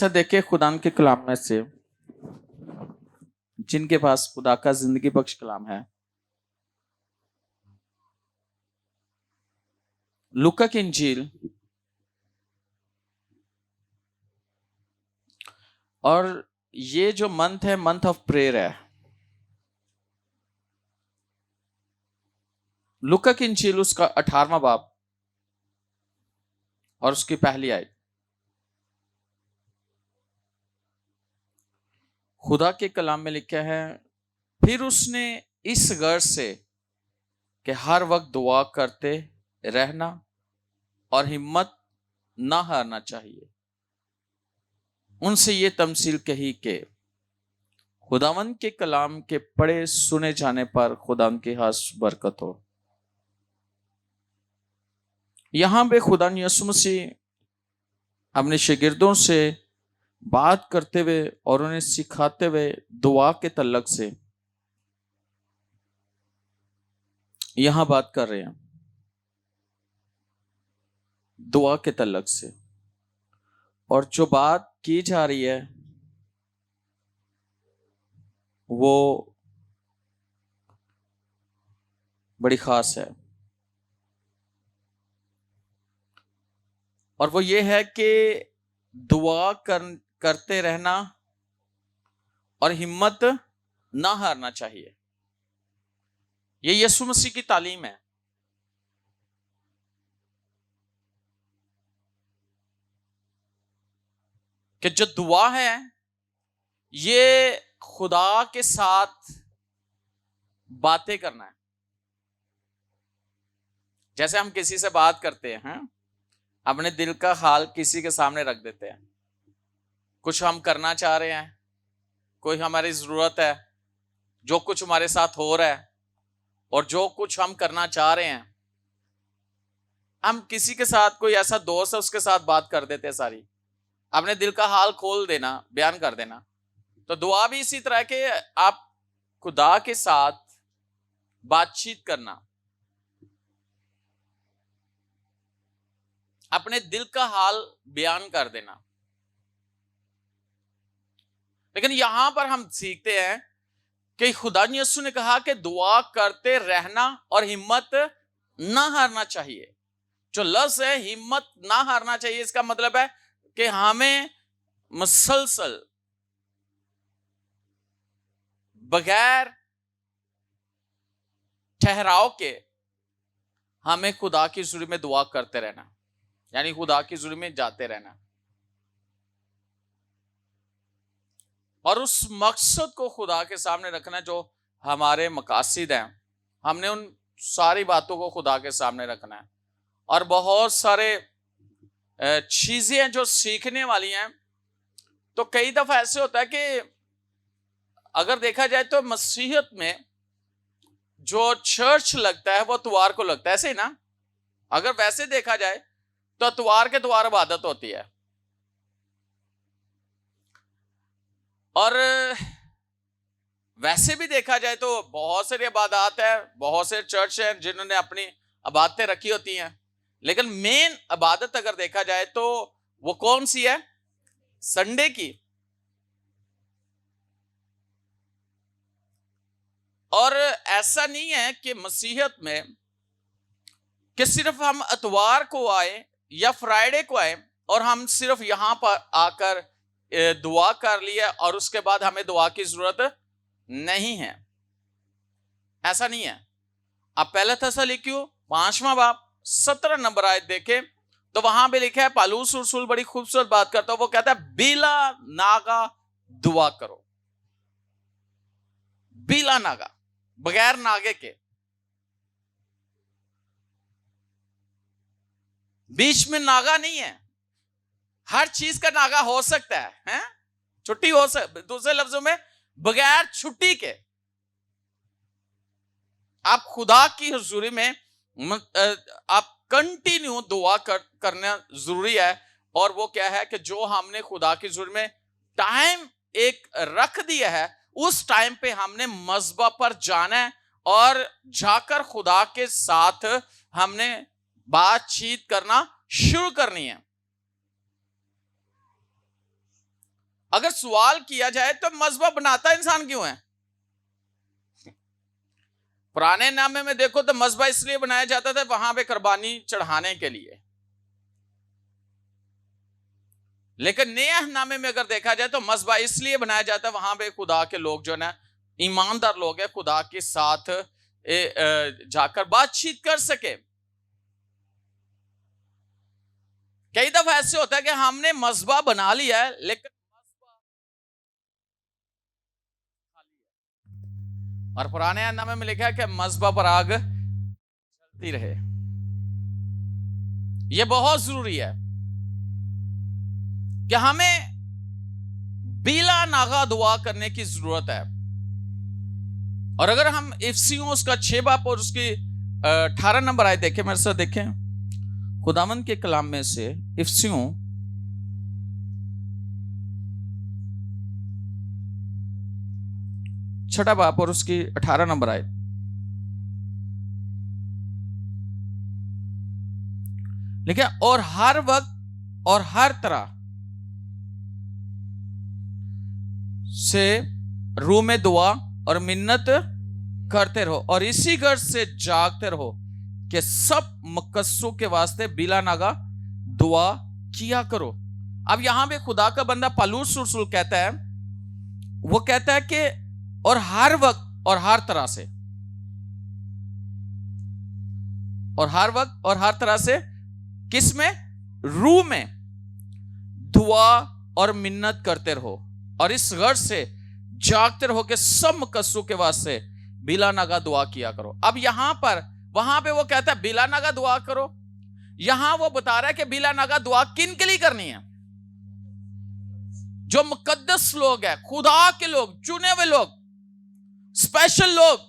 ऐसा देखे खुदा के कलाम में से जिनके पास खुदा का जिंदगी बख्श कलाम है। लूका की इंजील और ये जो मंथ है, मंथ ऑफ प्रेयर है। लूका की इंजील उसका 18वां बाब और उसकी पहली आयत। खुदा के कलाम में लिखा है, फिर उसने इस गर्ज से कि हर वक्त दुआ करते रहना और हिम्मत ना हारना चाहिए, उनसे ये तमसील कही कि खुदावंद के कलाम के पढ़े सुने जाने पर खुदा के हाथ बरकत हो। यहां पे खुदा यीशु मसीह अपने शागिर्दों से बात करते हुए और उन्हें सिखाते हुए दुआ के तल्लक से यहां बात कर रहे हैं, दुआ के तल्लक से। और जो बात की जा रही है वो बड़ी खास है, और वो ये है कि दुआ करते रहना और हिम्मत ना हारना चाहिए। ये यीशु मसीह की तालीम है। कि जो दुआ है ये खुदा के साथ बातें करना है। जैसे हम किसी से बात करते हैं, अपने दिल का हाल किसी के सामने रख देते हैं। कुछ हम करना चाह रहे हैं, कोई हमारी जरूरत है, जो कुछ हमारे साथ हो रहा है और जो कुछ हम करना चाह रहे हैं, हम किसी के साथ, कोई ऐसा दोस्त है उसके साथ बात कर देते हैं सारी, अपने दिल का हाल खोल देना, बयान कर देना। तो दुआ भी इसी तरह के, आप खुदा के साथ बातचीत करना, अपने दिल का हाल बयान कर देना। लेकिन यहां पर हम सीखते हैं कि खुदा यीशु ने कहा कि दुआ करते रहना और हिम्मत ना हारना चाहिए। जो लफ्ज है हिम्मत ना हारना चाहिए, इसका मतलब है कि हमें मुसलसल बगैर ठहराव के हमें खुदा की हुजूरी में दुआ करते रहना, यानी खुदा की हुजूरी में जाते रहना और उस मकसद को खुदा के सामने रखना जो हमारे मकासद हैं। हमने उन सारी बातों को खुदा के सामने रखना है। और बहुत सारे चीजें हैं जो सीखने वाली हैं। तो कई दफा ऐसे होता है कि अगर देखा जाए तो मसीहत में जो चर्च लगता है वो इतवार को लगता है, ऐसे ही ना। अगर वैसे देखा जाए तो इतवार के द्वार इबादत होती है, और वैसे भी देखा जाए तो बहुत सारी इबादत है, बहुत से चर्च हैं जिन्होंने अपनी इबादतें रखी होती हैं। लेकिन मेन इबादत अगर देखा जाए तो वो कौन सी है? संडे की। और ऐसा नहीं है कि मसीहत में कि सिर्फ हम इतवार को आए या फ्राइडे को आए और हम सिर्फ यहां पर आकर दुआ कर लिया और उसके बाद हमें दुआ की जरूरत नहीं है। ऐसा नहीं है। अब पहले थिस्सलुनीकियों 5वां बाब 17 नंबर आयत देखें तो वहां पे लिखा है, पौलुस रसूल बड़ी खूबसूरत बात करता है। वो कहता है बिला नागा दुआ करो। बिला नागा, बगैर नागे के, बीच में नागा नहीं है। हर चीज का नागा हो सकता है? छुट्टी हो सकती, दूसरे लफ्जों में बगैर छुट्टी के आप खुदा की हुजूरी में आप कंटिन्यू दुआ करना जरूरी है। और वो क्या है कि जो हमने खुदा की हुजूरी में टाइम एक रख दिया है, उस टाइम पे हमने मज़बा पर जाना है और जाकर खुदा के साथ हमने बातचीत करना शुरू करनी है। अगर सवाल किया जाए तो मजहब बनाता इंसान क्यों है? पुराने नामे में देखो तो मजहब इसलिए बनाया जाता था वहां पे कुर्बानी चढ़ाने के लिए, लेकिन नए नामे में अगर देखा जाए तो मजहब इसलिए बनाया जाता है वहां पे खुदा के लोग जो ना ईमानदार लोग हैं खुदा के साथ जाकर बातचीत कर सके। कई दफा ऐसे होता है कि हमने मजहबा बना लिया है लेकिन और पुराने नामे में लिखा है कि मजहबा पर आग चलती रहे। यह बहुत जरूरी है कि हमें बिला नागा दुआ करने की जरूरत है। और अगर हम इफ्सियों उसका 6 बाब और उसकी 18 नंबर आए देखें, मेरे साथ देखें खुदावंद के कलाम में से इफ्सियों 6 बाब और उसकी 18 नंबर आए। लिखा और हर वक्त और हर तरह से रूह में दुआ और मिन्नत करते रहो और इसी गर्ज से जागते रहो कि सब मुकस्सों के वास्ते बिला नागा दुआ किया करो। अब यहां पे खुदा का बंदा पलूस रसूल कहता है, वो कहता है कि और हर वक्त और हर तरह से, और हर वक्त और हर तरह से किस में? रूह में दुआ और मिन्नत करते रहो और इस गर्ज से जागते रहो कि सब मुकस्सों के वास्ते बिला नागा दुआ किया करो। अब यहां पर वहां पे वो कहता है बिला नागा दुआ करो, यहां वो बता रहा है कि बिला नागा दुआ किन के लिए करनी है? जो मुकद्दस लोग हैं, खुदा के लोग, चुने हुए लोग, स्पेशल लोग,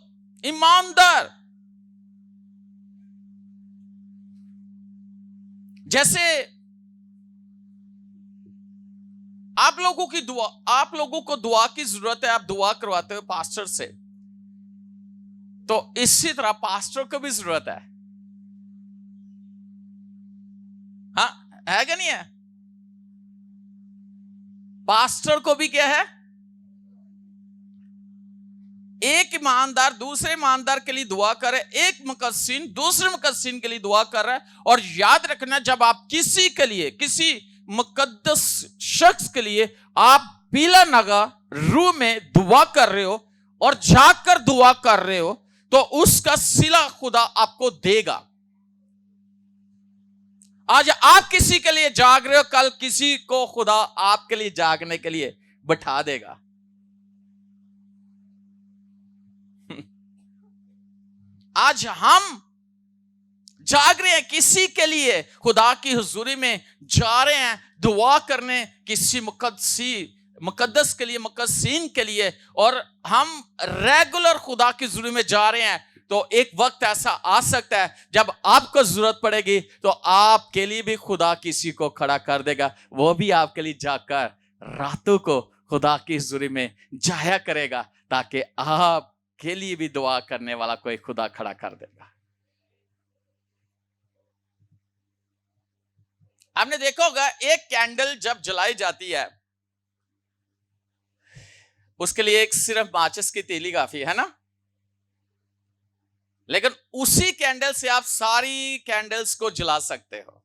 ईमानदार। जैसे आप लोगों की दुआ, आप लोगों को दुआ की जरूरत है, आप दुआ करवाते हो पास्टर से, तो इसी तरह पास्टर को भी जरूरत है। हाँ, है क्या नहीं है? पास्टर को भी क्या है? एक ईमानदार दूसरे ईमानदार के लिए दुआ करे, एक मुकस्सिन दूसरे मुकस्सिन के लिए दुआ कर रहा है। और याद रखना, जब आप किसी के लिए, किसी मुकद्दस शख्स के लिए आप बिला नागा रूह में दुआ कर रहे हो और जाकर दुआ कर रहे हो, तो उसका सिला खुदा आपको देगा। आज आप किसी के लिए जाग रहे हो, कल किसी को खुदा आपके लिए जागने के लिए बैठा देगा। आज हम जाग रहे हैं किसी के लिए, खुदा की हुजूरी में जा रहे हैं दुआ करने किसी मुकद्दस के लिए, मुकद्दसीन के लिए, और हम रेगुलर खुदा की हुजूरी में जा रहे हैं, तो एक वक्त ऐसा आ सकता है जब आपको जरूरत पड़ेगी तो आपके लिए भी खुदा किसी को खड़ा कर देगा। वो भी आपके लिए जाकर रातों को खुदा की हुजूरी में जाया करेगा, ताकि आपके लिए भी दुआ करने वाला कोई खुदा खड़ा कर देगा। आपने देखा होगा एक कैंडल जब जलाई जाती है उसके लिए एक सिर्फ माचिस की तीली काफी है ना, लेकिन उसी कैंडल से आप सारी कैंडल्स को जला सकते हो।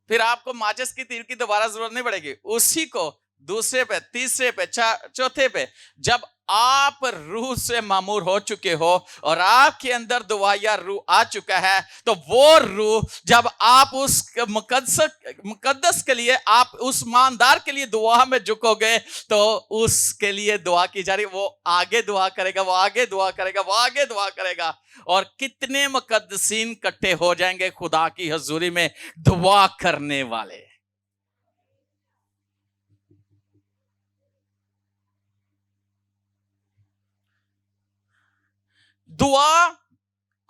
फिर आपको माचिस की तीली की दोबारा जरूरत नहीं पड़ेगी। उसी को दूसरे पे, तीसरे पे, चौथे पे, जब आप रूह से मामूर हो चुके हो और आपके अंदर दुआ या रूह आ चुका है, तो वो रूह जब आप उस मुकद्दस के लिए, आप उस ईमानदार के लिए दुआ में झुकोगे, तो उसके लिए दुआ की जा रही, वो आगे दुआ करेगा, वो आगे दुआ करेगा, वो आगे दुआ करेगा, और कितने मुकद्दसीन इकट्ठे हो जाएंगे खुदा की हुजूरी में दुआ करने वाले। दुआ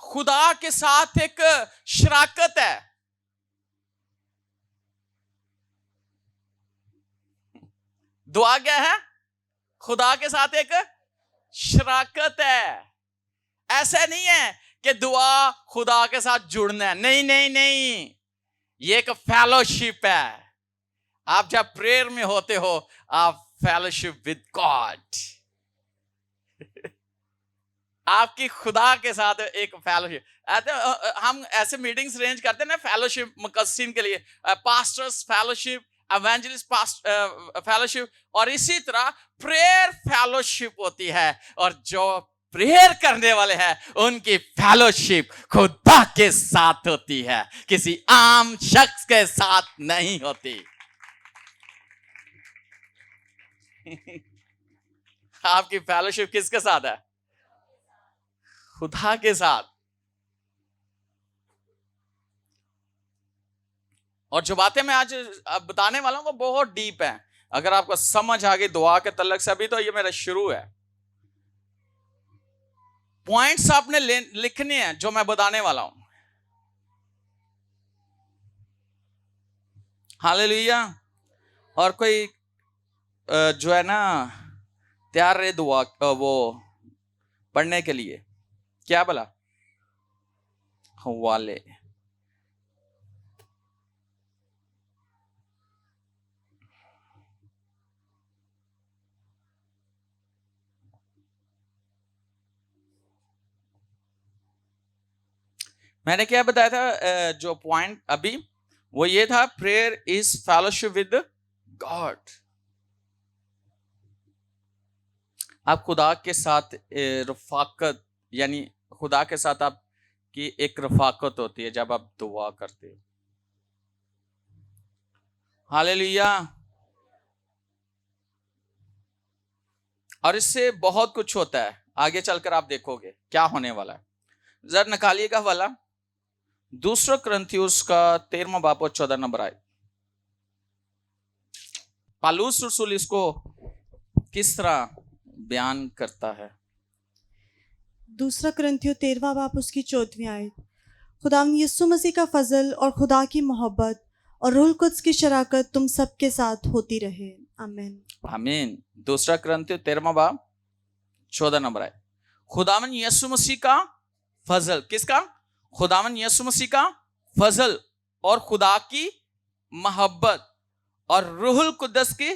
खुदा के साथ एक शराकत है। दुआ क्या है? खुदा के साथ एक शराकत है। ऐसा नहीं है कि दुआ खुदा के साथ जुड़ना है, नहीं नहीं नहीं, ये एक फेलोशिप है, आप जब प्रेयर में होते हो, आप फेलोशिप विद गॉड, आपकी खुदा के साथ एक फेलोशिप। हम ऐसे मीटिंग्स अरेंज करते हैं ना फेलोशिप मुकस्सिन के लिए, पास्टर्स फेलोशिप, एवेंजलिस्ट फेलोशिप, और इसी तरह प्रेयर फेलोशिप होती है। और जो प्रेयर करने वाले हैं उनकी फेलोशिप खुदा के साथ होती है, किसी आम शख्स के साथ नहीं होती। आपकी फेलोशिप किसके साथ है? खुदा के साथ। और जो बातें मैं आज बताने वाला हूं वो बहुत डीप है। अगर आपको समझ आ गई दुआ के तल्लक से, अभी तो ये मेरा शुरू है, पॉइंट्स आपने लिखने हैं जो मैं बताने वाला हूं। हालेलुया। और कोई जो है ना तैयार रहे दुआ वो पढ़ने के लिए। क्या बोला? हवाले। मैंने क्या बताया था जो पॉइंट अभी, वो ये था, prayer is fellowship with God. आप खुदा के साथ रफाकत, यानी खुदा के साथ आपकी एक रफाकत होती है जब आप दुआ करते हो। हालेलुया। और इससे बहुत कुछ होता है, आगे चलकर आप देखोगे क्या होने वाला है। जरा निकालिएगा वाला 2 कुरिन्थियोस का 13वां बाब और 14 नंबर आए। पौलुस रसूल इसको किस तरह बयान करता है? 2 कुरिन्थियों 13वां बाब उसकी 14वीं आयत। खुदावंद यीशु मसीह का फजल और खुदा की मोहब्बत और रूह कुद्स की शराकत तुम सबके साथ होती रहे। आमीन। आमीन। 2 कुरिन्थियों 13वां बाब 14 नंबर आए। खुदावंद यीशु मसीह का फजल, किसका? खुदावंद यीशु मसीह का फजल और खुदा की मोहब्बत और रूहुल कुद्दस की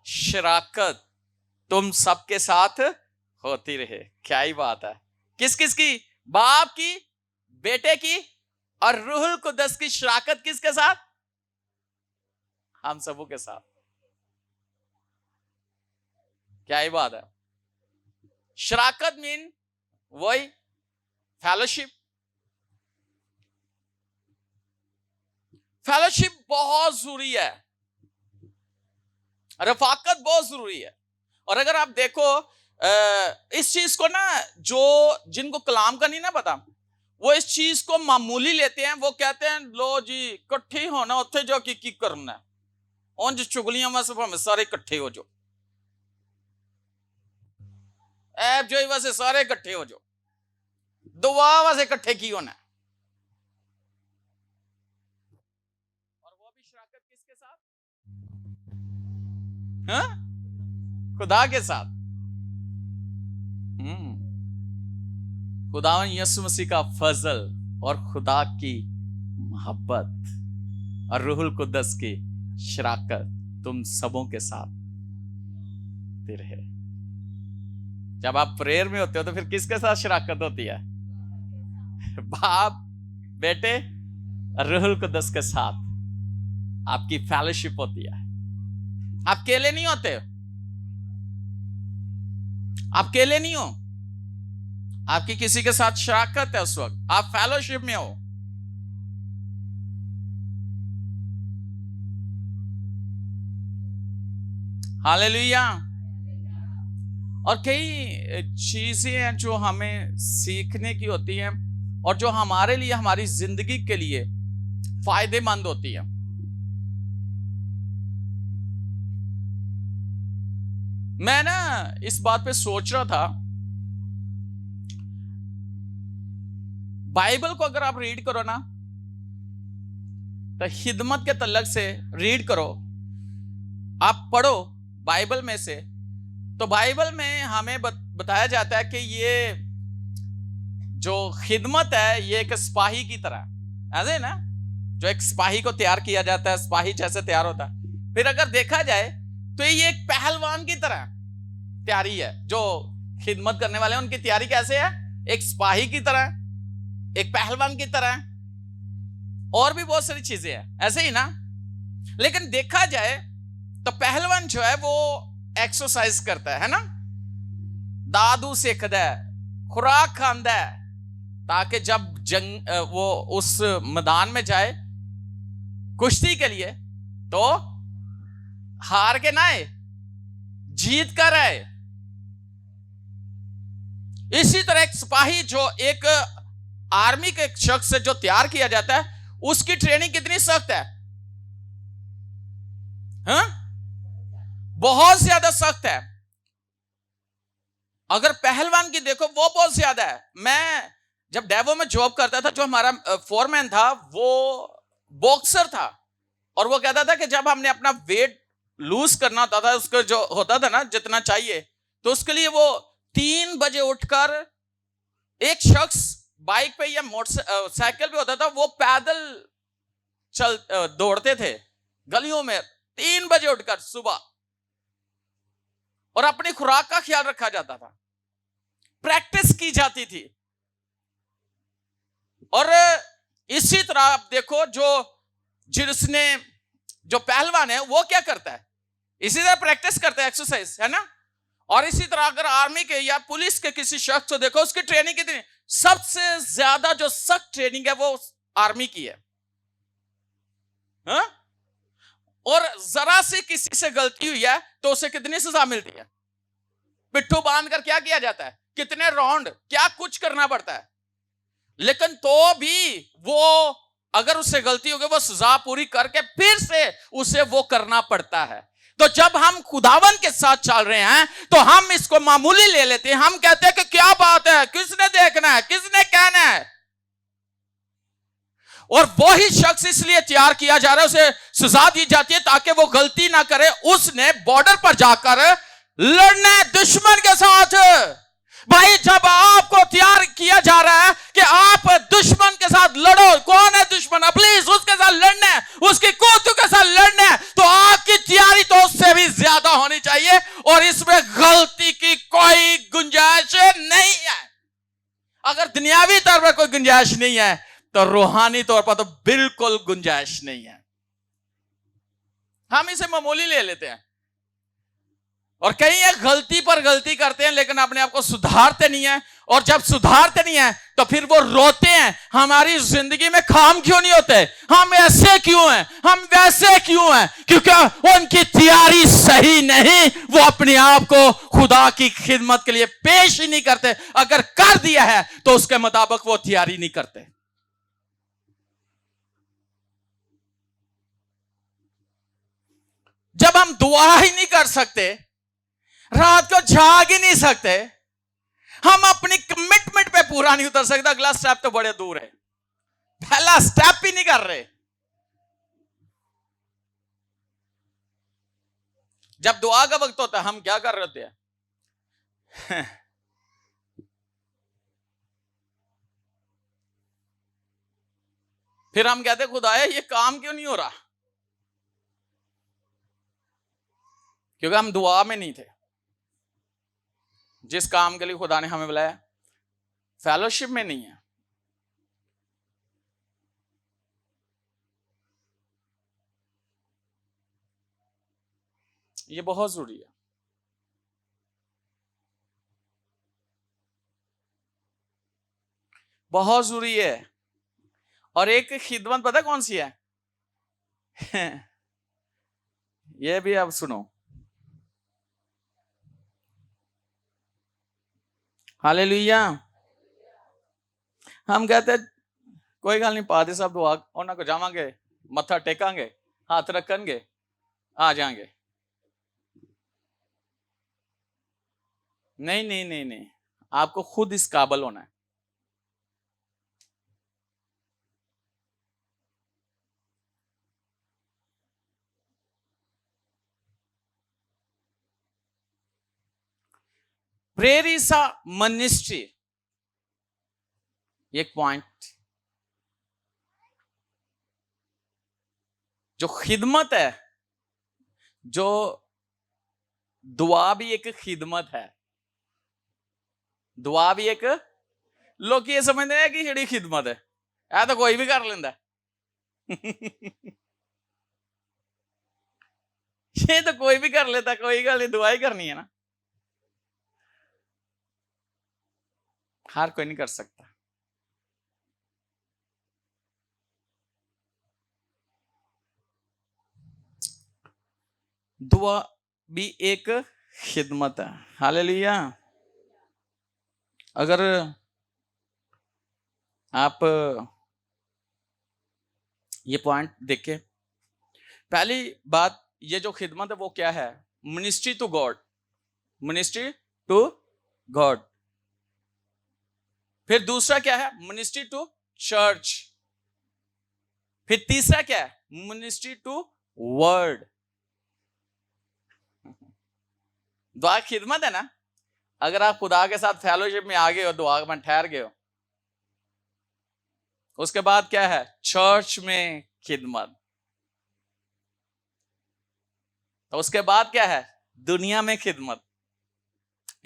शराकत तुम सबके साथ होती रहे। क्या ही बात है। किस किस की? बाप की, बेटे की और रूहुल कुद्दस की शराकत किसके साथ? हम सबों के साथ। क्या ही बात है। शराकत मीन वही फेलोशिप। फेलोशिप बहुत जरूरी है, रफाकत बहुत जरूरी है। और अगर आप देखो इस चीज को ना, जो जिनको कलाम का नहीं ना पता, वो इस चीज को मामूली लेते हैं। वो कहते हैं लो जी इकट्ठे होना, उत्थे जो की करना है, उन चुगलियां में सब हमें सारे इकट्ठे हो जाओ, ऐप जो वैसे सारे इकट्ठे हो जाओ, दुआ वैसे इकट्ठे की होना है। और वो भी शराकत किसके साथ? हाँ? खुदा के साथ। खुदावन यीशु मसीह का फजल और खुदा की मोहब्बत और रूहुल कुद्दस की शराकत तुम सबों के साथ रहे। जब आप प्रेयर में होते हो तो फिर किसके साथ शराकत होती है? बाप, बेटे और रूहुल कुद्दस के साथ आपकी फेलोशिप होती है। आप अकेले नहीं होते, आप अकेले नहीं हो, आपकी किसी के साथ शराकत है। उस वक्त आप फेलोशिप में हो। हालेलुया। और कई चीजें हैं जो हमें सीखने की होती हैं और जो हमारे लिए, हमारी जिंदगी के लिए फायदेमंद होती है। मैं ना इस बात पे सोच रहा था, बाइबल को अगर आप रीड करो ना तो खिदमत के तल्लक से रीड करो, आप पढ़ो बाइबल में से, तो बाइबल में हमें बताया जाता है कि ये जो खिदमत है ये एक सिपाही की तरह, ऐसे ना, जो एक सिपाही को तैयार किया जाता है, सिपाही जैसे तैयार होता है, फिर अगर देखा जाए तो ये एक पहलवान की तरह तैयारी है। जो खिदमत करने वाले हैं उनकी तैयारी कैसे है? एक सिपाही की तरह, एक पहलवान की तरह, और भी बहुत सारी चीजें हैं, ऐसे ही ना। लेकिन देखा जाए तो पहलवान जो है वो एक्सरसाइज करता है ना, दादू सीखता है, खुराक खांदा है, ताकि जब जंग वो उस मैदान में जाए कुश्ती के लिए तो हार के ना आए, जीत कर आए। इसी तरह एक सिपाही, जो एक आर्मी के शख्स से जो तैयार किया जाता है, उसकी ट्रेनिंग कितनी सख्त है? हाँ? बहुत ज्यादा सख्त है। अगर पहलवान की देखो वो बहुत ज्यादा है। मैं जब डेवो में जॉब करता था, जो हमारा फोरमैन था वो बॉक्सर था, और वो कहता था कि जब हमने अपना वेट लूज करना होता था, उसको जो होता था ना जितना चाहिए, तो उसके लिए वो 3 बजे उठकर, एक शख्स बाइक पे या मोटरसाइकिल पे होता था, वो पैदल चल दौड़ते थे गलियों में 3 बजे उठकर सुबह, और अपनी खुराक का ख्याल रखा जाता था, प्रैक्टिस की जाती थी। और इसी तरह आप देखो, जो पहलवान है वो क्या करता है? इसी तरह प्रैक्टिस करता है, एक्सरसाइज, है ना। और इसी तरह अगर आर्मी के या पुलिस के किसी शख्स को देखो, उसकी ट्रेनिंग कितनी, सबसे ज्यादा जो सख्त ट्रेनिंग है वो आर्मी की है। हाँ? और जरा सी किसी से गलती हुई है तो उसे कितनी सजा मिलती है? पिट्ठू बांधकर क्या किया जाता है, कितने राउंड, क्या कुछ करना पड़ता है। लेकिन तो भी वो, अगर उससे गलती हो गई, वो सजा पूरी करके फिर से उसे वो करना पड़ता है। तो जब हम खुदावन के साथ चल रहे हैं तो हम इसको मामूली ले लेते हैं। हम कहते हैं कि क्या बात है, किसने देखना है, किसने कहना है। और वही शख्स इसलिए तैयार किया जा रहा है, उसे सजा दी जाती है ताकि वो गलती ना करे। उसने बॉर्डर पर जाकर लड़ना है दुश्मन के साथ। भाई, जब आपको तैयार किया जा रहा है कि आप दुश्मन के साथ लड़ो, कौन है दुश्मन? प्लीज उसके साथ लड़ना है, उसकी कोतों के साथ लड़ना है, तो आपकी तैयारी तो उससे भी ज्यादा होनी चाहिए, और इसमें गलती की कोई गुंजाइश नहीं है। अगर दुनियावी तौर पर कोई गुंजाइश नहीं है तो रूहानी तौर पर तो बिल्कुल गुंजाइश नहीं है। हम इसे मामूली ले लेते हैं, और कई एक गलती पर गलती करते हैं लेकिन अपने आप को सुधारते नहीं है। और जब सुधारते नहीं है तो फिर वो रोते हैं, हमारी जिंदगी में काम क्यों नहीं होते, हम ऐसे क्यों हैं, हम वैसे क्यों हैं? क्योंकि उनकी तैयारी सही नहीं। वो अपने आप को खुदा की खिदमत के लिए पेश ही नहीं करते। अगर कर दिया है तो उसके मुताबिक वो तैयारी नहीं करते। जब हम दुआ ही नहीं कर सकते, रात को जाग ही नहीं सकते, हम अपनी कमिटमेंट पे पूरा नहीं उतर सकते, अगला स्टेप तो बड़े दूर है, पहला स्टेप ही नहीं कर रहे। जब दुआ का वक्त होता है हम क्या कर रहे होते हैं? फिर हम कहते खुदा है ये काम क्यों नहीं हो रहा? क्योंकि हम दुआ में नहीं थे। जिस काम के लिए खुदा ने हमें बुलाया, फेलोशिप में नहीं है। ये बहुत जरूरी है। बहुत जरूरी है। और एक खिदमत पता कौन सी है? ये भी अब सुनो। हालेलुया। हम कहते कोई गल नहीं, पादरी साहब दुआ उन्होंने को जावांगे, मत्था टेकांगे, हाथ रखेंगे, आ जाएंगे। नहीं नहीं नहीं नहीं, आपको खुद इस काबिल होना है। Prayer is a ministry. एक पॉइंट, जो खिदमत है जो दुआ भी एक खिदमत है। दुआ भी एक, लोग ये समझते हैं कि जेड़ी खिदमत है ऐ तो कोई भी कर लेंदा ये तो कोई भी कर लेता, कोई गल नहीं, दुआ ही करनी है ना। हर कोई नहीं कर सकता। दुआ भी एक खिदमत है। हालेलुया। अगर आप ये पॉइंट देखें, पहली बात ये जो खिदमत है वो क्या है? Ministry to God, ministry to God. फिर दूसरा क्या है? Ministry to church. फिर तीसरा क्या है? Ministry to word. दुआ खिदमत है ना। अगर आप खुदा के साथ फेलोशिप में आ गए हो, दुआ में ठहर गए हो, उसके बाद क्या है? चर्च में खिदमत। तो उसके बाद क्या है? दुनिया में खिदमत।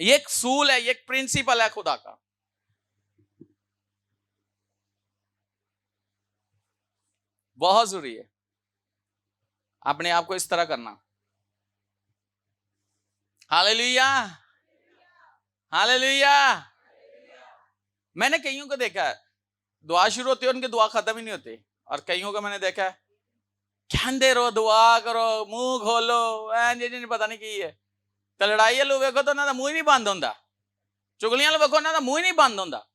ये एक सूल है, ये एक प्रिंसिपल है खुदा का। बहुत जरूरी है अपने आप को इस तरह करना। Hallelujah, hallelujah. मैंने कईयों को देखा है, दुआ शुरू होती है उनकी दुआ खत्म ही नहीं होती। और कईयों को मैंने देखा है, कहते रहो, दुआ करो, मुंह खोलो, नहीं पता नहीं की है। तो लड़ाई वालों वेखो तो उन्होंने मुंह ही नहीं बंद होंदा। चुगलियां वालों वेखो उन्होंने मुंह ही नहीं बंद होंदा।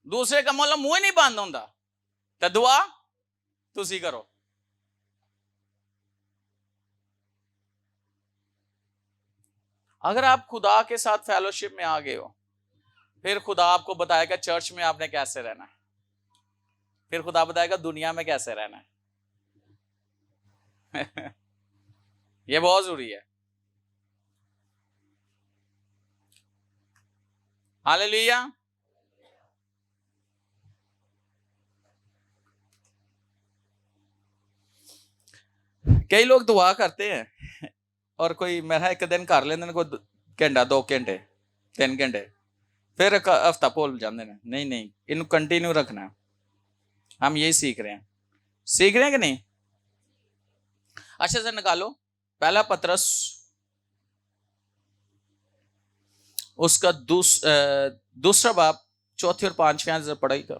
दूसरे कमों वालों मुंह ही नहीं बंद होंदा। तो दुआ तुसी करो। अगर आप खुदा के साथ फेलोशिप में आ गए हो, फिर खुदा आपको बताएगा चर्च में आपने कैसे रहना है, फिर खुदा बताएगा दुनिया में कैसे रहना है। ये बहुत जरूरी है। हालेलुया। कई लोग दुआ करते हैं और कोई मेरा एक दिन कर लेंदे, कोई घंटा 2 घंटे 3 घंटे, फिर एक हफ्ता भूल जाते हैं। नहीं नहीं, इन्हें कंटिन्यू रखना है। हम यही सीख रहे हैं, सीख रहे हैं कि नहीं? अच्छे से निकालो पहला पतरस उसका दूसरा बाब 4 और 5 आयत पढ़ाई का।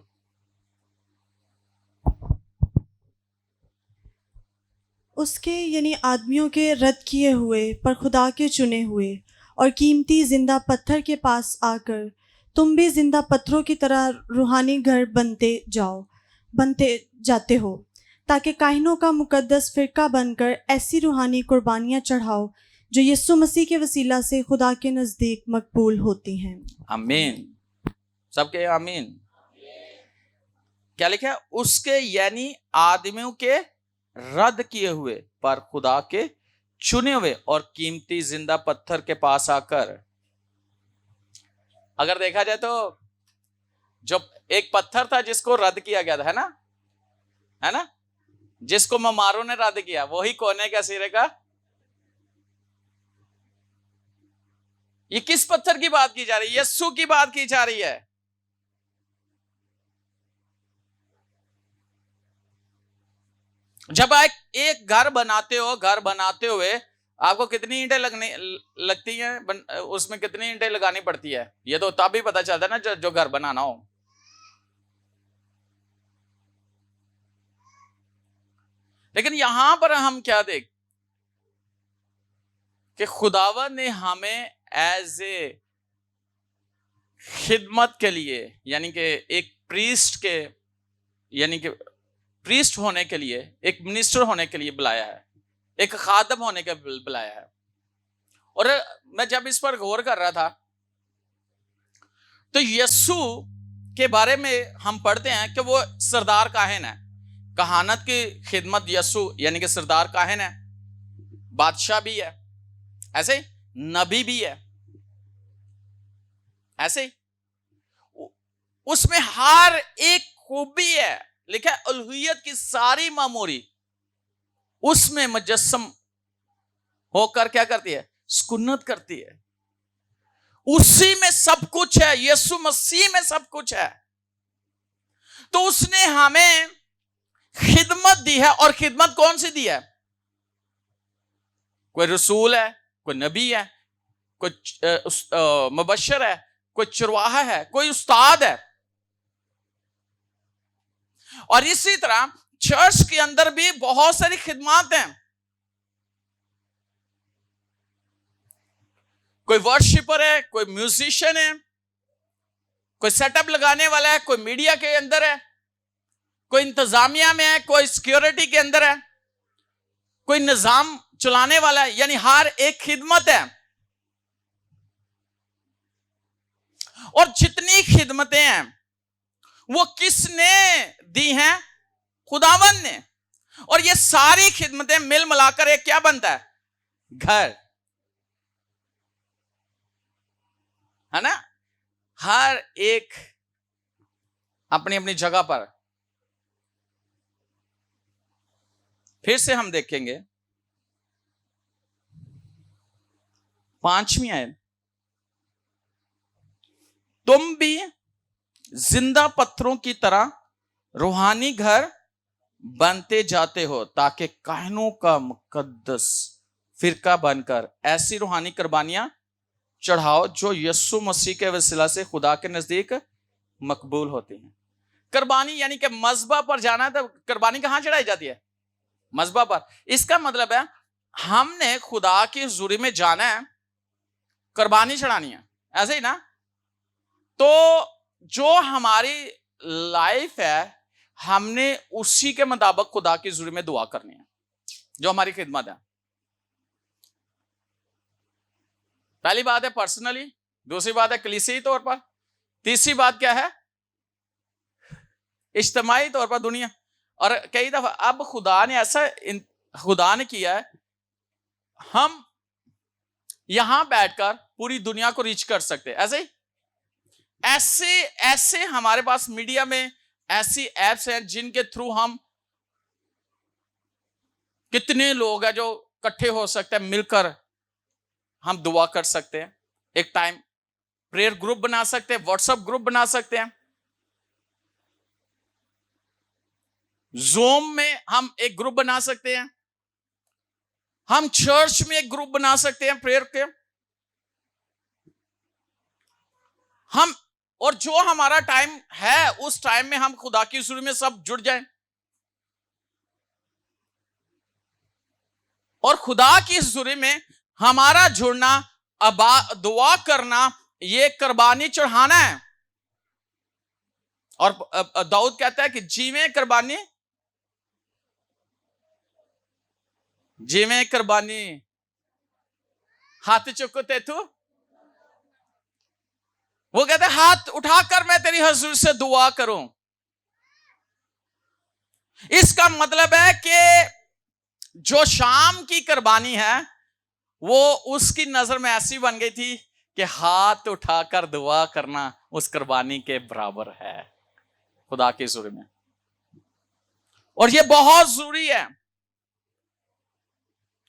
उसके यानी आदमियों के रद्द किए हुए पर खुदा के चुने हुए और कीमती जिंदा पत्थर के पास आकर तुम भी जिंदा पत्थरों की तरह रूहानी घर बनते जाते हो, ताकि काहिनों का मुकद्दस फिरका बनकर ऐसी रूहानी कुर्बानियां चढ़ाओ जो यीशु मसीह के वसीला से खुदा के नज़दीक मकबूल होती हैं। आमीन। सबके आमीन। क्या लिखा है? उसके यानी आदमियों के रद्द किए हुए पर खुदा के चुने हुए और कीमती जिंदा पत्थर के पास आकर। अगर देखा जाए तो जो एक पत्थर था जिसको रद्द किया गया था, है ना, जिसको ममारों ने रद्द किया, वही कोने का सिरे का। ये किस पत्थर की बात की जा रही है? यीशु की बात की जा रही है। जब आप एक घर बनाते हो, घर बनाते हुए आपको कितनी ईंटें लगती हैं, उसमें कितनी ईंटें लगानी पड़ती है, ये तो तब भी पता चलता है ना जो घर बनाना हो। लेकिन यहां पर हम क्या देख कि खुदावंद ने हमें एज ए खिदमत के लिए, यानी कि एक प्रीस्ट के, यानी कि प्रीस्ट होने के लिए, एक मिनिस्टर होने के लिए बुलाया है, एक खादम होने के बुलाया है। और मैं जब इस पर गौर कर रहा था तो यीशु के बारे में हम पढ़ते हैं कि वो सरदार काहिन है। कहानत की खिदमत यीशु यानी कि सरदार काहिन है, बादशाह भी है, ऐसे ही नबी भी है, ऐसे ही उसमें हर एक खूबी है। लिखा है उल्हियत की सारी मामूरी उसमें मुजस्सम होकर क्या करती है? सुन्नत करती है। उसी में सब कुछ है, यीशु मसीह में सब कुछ है। तो उसने हमें खिदमत दी है। और खिदमत कौन सी दी है? कोई रसूल है, कोई नबी है, कोई मुबश्शिर है, कोई चरवाहा है, कोई उस्ताद है। और इसी तरह चर्च के अंदर भी बहुत सारी खिदमत हैं। कोई वर्शिपर है, कोई म्यूजिशियन है, कोई सेटअप लगाने वाला है, कोई मीडिया के अंदर है, कोई इंतजामिया में है, कोई सिक्योरिटी के अंदर है, कोई निजाम चलाने वाला है। यानी हर एक खिदमत है। और जितनी खिदमतें हैं वो किसने दी हैं? खुदावन ने। और ये सारी खिदमतें मिल मिलाकर एक क्या बनता है? घर, है ना? हर एक अपनी अपनी जगह पर। फिर से हम देखेंगे 5वीं आयत, तुम भी जिंदा पत्थरों की तरह रूहानी घर बनते जाते हो ताकि काहनों का मुकद्दस फिरका बनकर ऐसी रूहानी कुर्बानियां चढ़ाओ जो यीशु मसीह के वसीला से खुदा के नजदीक मकबूल होती हैं। कुर्बानी यानी कि मज़बा पर जाना है। तो कुर्बानी कहां चढ़ाई जाती है? मज़बा पर। इसका मतलब है हमने खुदा की हुजूरी में जाना है, कुर्बानी चढ़ानी है, ऐसे ही ना? तो जो हमारी लाइफ है हमने उसी के मुताबिक खुदा की हुजूरी में दुआ करनी है, जो हमारी खिदमत है। पहली बात है पर्सनली, दूसरी बात है कलीसियाई तौर पर, तीसरी बात क्या है? इज्तिमाई तौर पर दुनिया। और कई दफा अब खुदा ने किया है, हम यहां बैठकर पूरी दुनिया को रीच कर सकते हैं। ऐसे हमारे पास मीडिया में ऐसी एप्स हैं जिनके थ्रू हम कितने लोग हैं जो इकट्ठे हो सकते हैं, मिलकर हम दुआ कर सकते हैं। एक टाइम प्रेयर ग्रुप बना सकते हैं, व्हाट्सएप ग्रुप बना सकते हैं, ज़ूम में हम एक ग्रुप बना सकते हैं, हम चर्च में एक ग्रुप बना सकते हैं प्रेयर के। हम और जो हमारा टाइम है उस टाइम में हम खुदा की हुजूरी में सब जुड़ जाएं और खुदा की हुजूरी में हमारा जुड़ना, दुआ करना, ये कुर्बानी चढ़ाना है। और दाऊद कहता है कि जीवें कुर्बानी हाथ चुकते तू। वो कहते हैं हाथ उठाकर मैं तेरी हुजूर से दुआ करूं। इसका मतलब है कि जो शाम की कुर्बानी है वो उसकी नजर में ऐसी बन गई थी कि हाथ उठाकर दुआ करना उस कुर्बानी के बराबर है खुदा की हुजूरी में। और ये बहुत जरूरी है।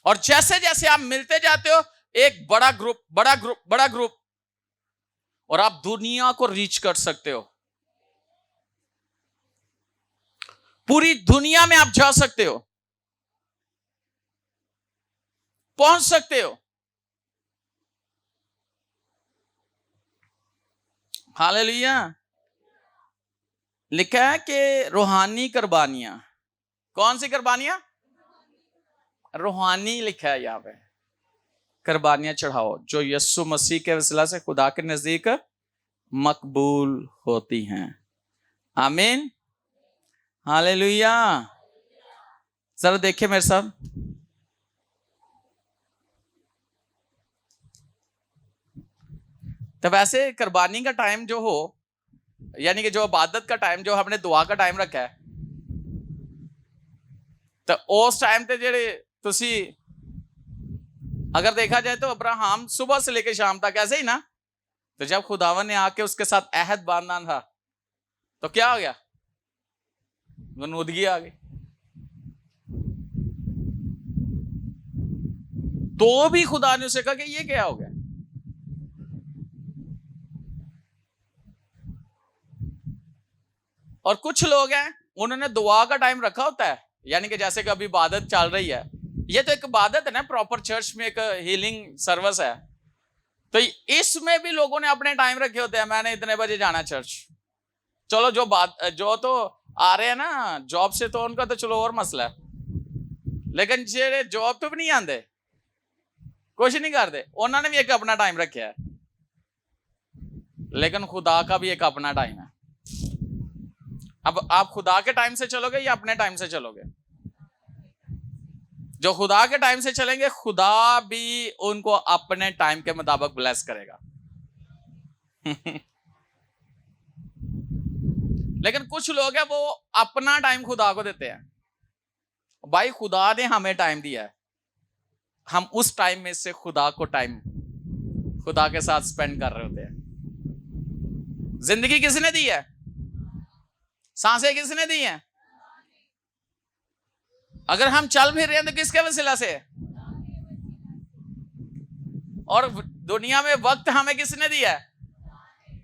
और जैसे जैसे आप मिलते जाते हो, एक बड़ा ग्रुप, और आप दुनिया को रीच कर सकते हो। पूरी दुनिया में आप जा सकते हो, पहुंच सकते हो। हालेलुया। लिखा है कि रूहानी कुर्बानियां, कौन सी कुर्बानियां? रूहानी लिखा है यहां पे। कुर्बानियां चढ़ाओ जो यीशु मसीह के वसीला से खुदा के नजदीक मकबूल होती हैं। आमीन, हालेलुया। जरा देखिए मेरे साथ, तो वैसे कुर्बानी का टाइम जो हो, यानी कि जो इबादत का टाइम, जो हमने दुआ का टाइम रखा है, तो उस टाइम ते जेड़े तुसी अगर देखा जाए तो अब्राहम सुबह से लेकर शाम तक ऐसे ही ना। तो जब खुदावन ने आके उसके साथ अहद बांधना था तो क्या हो गया? गनूदगी आ गई। तो भी खुदा ने उसे कहा कि ये क्या हो गया। और कुछ लोग हैं उन्होंने दुआ का टाइम रखा होता है, यानी कि जैसे कि अभी इबादत चल रही है, ये तो एक इबादत है ना, प्रॉपर चर्च में एक हीलिंग सर्विस है, तो इसमें भी लोगों ने अपने टाइम रखे होते हैं, मैंने इतने बजे जाना चर्च। चलो जो तो आ रहे हैं ना जॉब से, तो उनका तो चलो और मसला है, लेकिन जेड़े जॉब तो भी नहीं आते, कुछ नहीं करते, उन्होंने भी एक अपना टाइम रखा है। लेकिन खुदा का भी एक अपना टाइम है। अब आप खुदा के टाइम से चलोगे या अपने टाइम से चलोगे? जो खुदा के टाइम से चलेंगे, खुदा भी उनको अपने टाइम के मुताबिक ब्लेस करेगा। लेकिन कुछ लोग हैं वो अपना टाइम खुदा को देते हैं। भाई खुदा ने हमें टाइम दिया है, हम उस टाइम में से खुदा को टाइम खुदा के साथ स्पेंड कर रहे होते हैं। जिंदगी किसने दी है? सांसें किसने दी हैं? अगर हम चल फिर रहे हैं तो किसके वसीला से? और दुनिया में वक्त हमें किसने दिया है?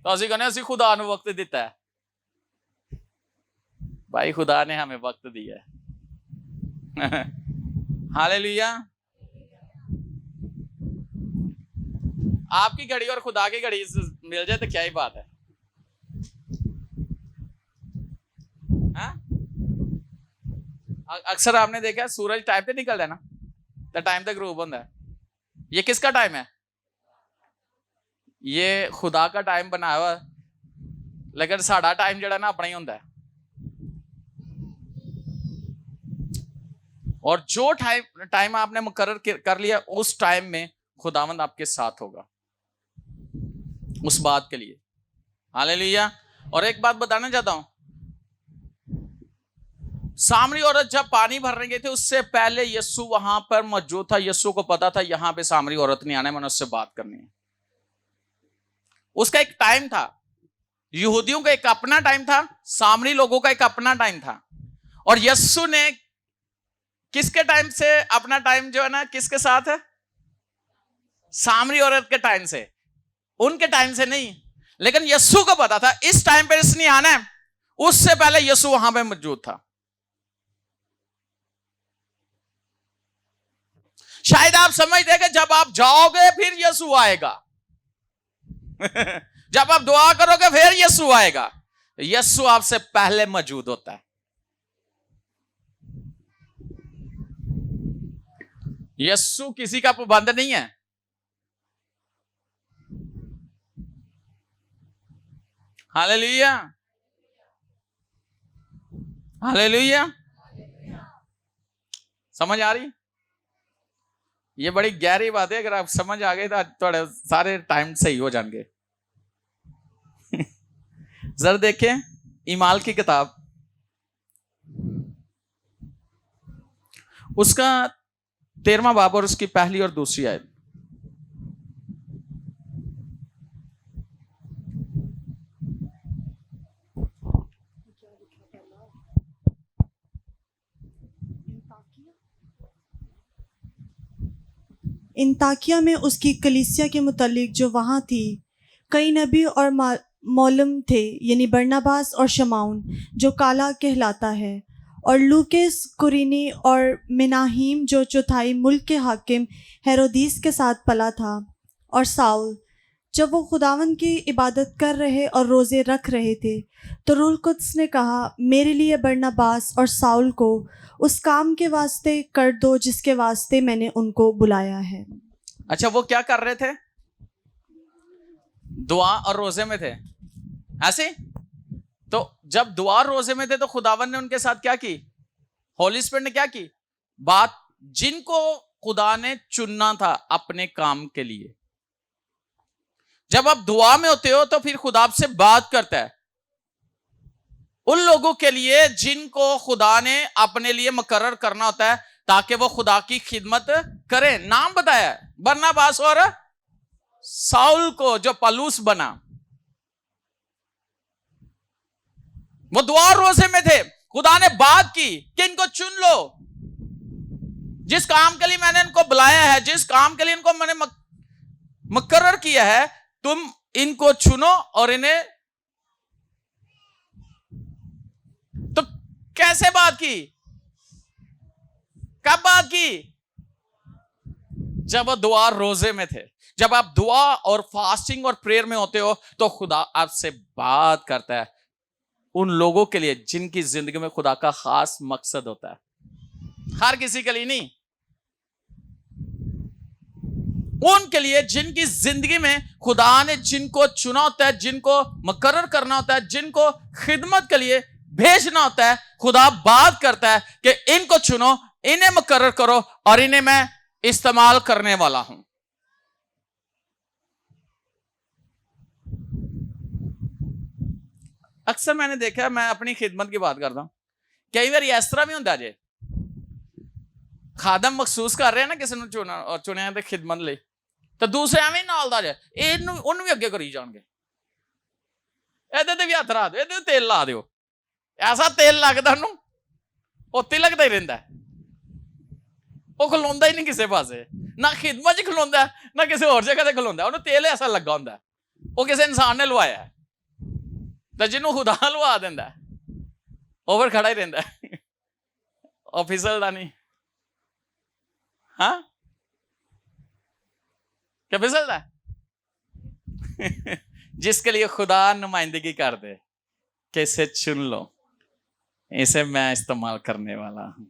तो असी कहने असी खुदा ने वक्त दिता है। भाई खुदा ने हमें वक्त दिया है। हालेलुया। आपकी घड़ी और खुदा की घड़ी मिल जाए तो क्या ही बात है। हाँ? अक्सर आपने देखा सूरज टाइम पे निकलता है ना, तो टाइम तक ग्रूप होता है। ये किसका टाइम है? ये खुदा का टाइम बनाया हुआ, लेकिन साड़ा टाइम जड़ा ना अपना ही होता है। और जो टाइम आपने मुकर्रर कर लिया, उस टाइम में खुदावंद आपके साथ होगा उस बात के लिए। हालेलुया। और एक बात बताना चाहता हूं, सामरी औरत जब पानी भरने गए थे, उससे पहले यीशु वहां पर मौजूद था। यीशु को पता था यहां पे सामरी औरत नहीं आने, मैंने उससे बात करनी है। उसका एक टाइम था, यहूदियों का एक अपना टाइम था, सामरी लोगों का एक अपना टाइम था। और यीशु ने किसके टाइम से अपना टाइम जो है ना किसके साथ है? सामरी औरत के टाइम से, उनके टाइम से नहीं। लेकिन यीशु को पता था इस टाइम पे इसने आना है, उससे पहले यीशु वहां पे मौजूद था। शायद आप समझते हैं कि जब आप जाओगे फिर यीशु आएगा। जब आप दुआ करोगे फिर यीशु आएगा। यीशु आपसे पहले मौजूद होता है। यीशु किसी का पाबंद नहीं है। Hallelujah, hallelujah. समझ आ रही? ये बड़ी गहरी बात है, अगर आप समझ आ गए तो थोड़े सारे टाइम सही हो जाएंगे। जरा देखें ईमाल की किताब, उसका 13वां बाब और उसकी पहली और दूसरी आयत। इंताकिया में उसकी कलीसिया के मुतालिक जो वहाँ थी, कई नबी और मौलम थे, यानी बरनबास और शमाउन जो काला कहलाता है, और लूकेस कुरीनी और मिनाहीम जो चौथाई मुल्क के हाकिम हेरोदीस के साथ पला था, और साउल। जब वो खुदावन की इबादत कर रहे और रोज़े रख रहे थे, तो रूह कुद्स ने कहा, मेरे लिए बरनबास और साउल को उस काम के वास्ते कर दो जिसके वास्ते मैंने उनको बुलाया है। अच्छा, वो क्या कर रहे थे? दुआ और रोजे में थे, ऐसे? तो जब दुआ और रोजे में थे तो खुदावन ने उनके साथ क्या की? होली स्पिरिट ने क्या की? बात, जिनको खुदा ने चुनना था अपने काम के लिए। जब आप दुआ में होते हो तो फिर खुदा आपसे बात करता है उन लोगों के लिए जिनको खुदा ने अपने लिए मुकर्रर करना होता है, ताकि वो खुदा की खिदमत करें। नाम बताया बरनबास और साउल को, जो पलूस बना। वो दुआ और रोजे में थे, खुदा ने बात की कि इनको चुन लो। जिस काम के लिए मैंने इनको बुलाया है, जिस काम के लिए इनको मैंने मुकर्रर किया है, तुम इनको चुनो और इन्हें। तो कैसे बात की, कब बात की? जब दुआ रोजे में थे। जब आप दुआ और फास्टिंग और प्रेयर में होते हो तो खुदा आपसे बात करता है उन लोगों के लिए जिनकी जिंदगी में खुदा का खास मकसद होता है, हर किसी के लिए नहीं। उनके लिए जिनकी जिंदगी में खुदा ने जिनको चुना होता है, जिनको मुकर्रर करना होता है, जिनको खिदमत के लिए भेजना होता है, खुदा बात करता है कि इनको चुनो, इन्हें मुकर्रर करो और इन्हें मैं इस्तेमाल करने वाला हूं। अक्सर मैंने देखा, मैं अपनी खिदमत की बात करता हूं, कई बार इस तरह भी होता जे खादम महसूस कर रहे हैं ना किसी ने चुनिया तो खिदमत ਲਈ, तो दूसरे ਐਵੇਂ ਨਾਲਦਾ ਜੇ ਇਹਨੂੰ ਉਹਨੂੰ ਵੀ ਅੱਗੇ ਕਰੀ ਜਾਣਗੇ, ਇਹਦੇ ਤੇ ਵੀ ਹੱਥ ਲਾ ਦਿਓ, ਇਹਦੇ ਤੇ ਤੇਲ ਲਾ ਦਿਓ, ਐਸਾ ਤੇਲ ਲੱਗਦਾ ਉਹਨੂੰ, ਉੱਤੇ ਲੱਗਦਾ ਹੀ ਰਹਿੰਦਾ, ਉਹ ਖਲੋਂਦਾ ਹੀ ਨਹੀਂ ਕਿਸੇ ਪਾਸੇ, ਨਾ ਖਿਦਮਤ 'ਚ ਖਲੋਂਦਾ ਨਾ ਕਿਸੇ ਹੋਰ ਜਗ੍ਹਾ ਤੇ ਖਲੋਂਦਾ, ਉਹਨੂੰ ਤੇਲ ਐਸਾ ਲੱਗਾ ਹੁੰਦਾ, ਉਹ ਕਿਸੇ ਇਨਸਾਨ ਨੇ ਲਵਾਇਆ ਤੇ ਜਿਹਨੂੰ ਖੁਦਾ ਲਵਾ ਦਿੰਦਾ ਉਹ ਫਿਰ ਖੜਾ ਹੀ ਰਹਿੰਦਾ, ਉਹ ਫਿਸਲਦਾ ਨਹੀਂ। हाँ क्या फिसलता है? जिसके लिए खुदा नुमाइंदगी कर दे कि इसे चुन लो, इसे मैं इस्तेमाल करने वाला हूं।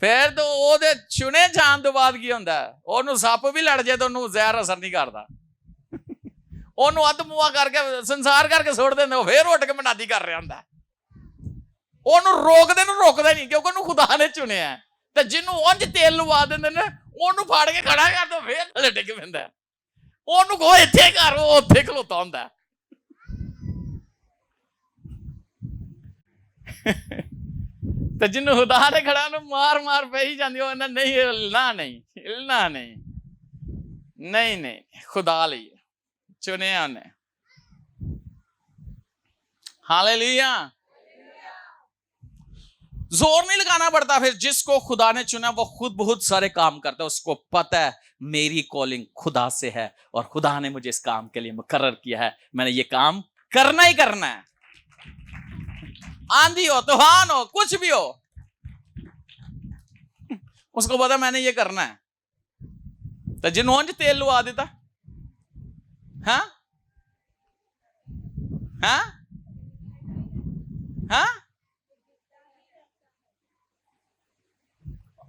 फिर तो ओदे चुने जान तो बाद की होंदा, ओनू सप भी लड़ जाए तो ओनू जहर असर नहीं करता, ओनू अध मुआ करके संसार करके छोड़ देंदे, फिर उठ के मनादी कर रहा होंदा, ओनू रोकदे नूं रोकदा नहीं क्योंकि ओनू खुदा ने चुनिया है। ते जिन्नू उंज तेल लवा देंदे ने ओनू फाड़ के खड़ा कर दो, फिर थल्ले डिग पैंदा, ओनू कहो इत्थे कर, ओ उत्थे खलोता हुंदा। ते जिन्नू खुदा ने खड़ा नूं मार मार पे ही जांदी, ओ नहीं हिलना नहीं, हिलना नहीं, नहीं नहीं खुदा लई चुनिया ने। हालेलुया। जोर नहीं लगाना पड़ता, फिर जिसको खुदा ने चुना वो खुद बहुत सारे काम करता है, उसको पता है मेरी कॉलिंग खुदा से है और खुदा ने मुझे इस काम के लिए मुकर्रर किया है, मैंने ये काम करना ही करना है, आंधी हो तूफान हो कुछ भी हो, उसको पता मैंने ये करना है। तो जिन्होंने तेल लुआ देता, हाँ हाँ हाँ,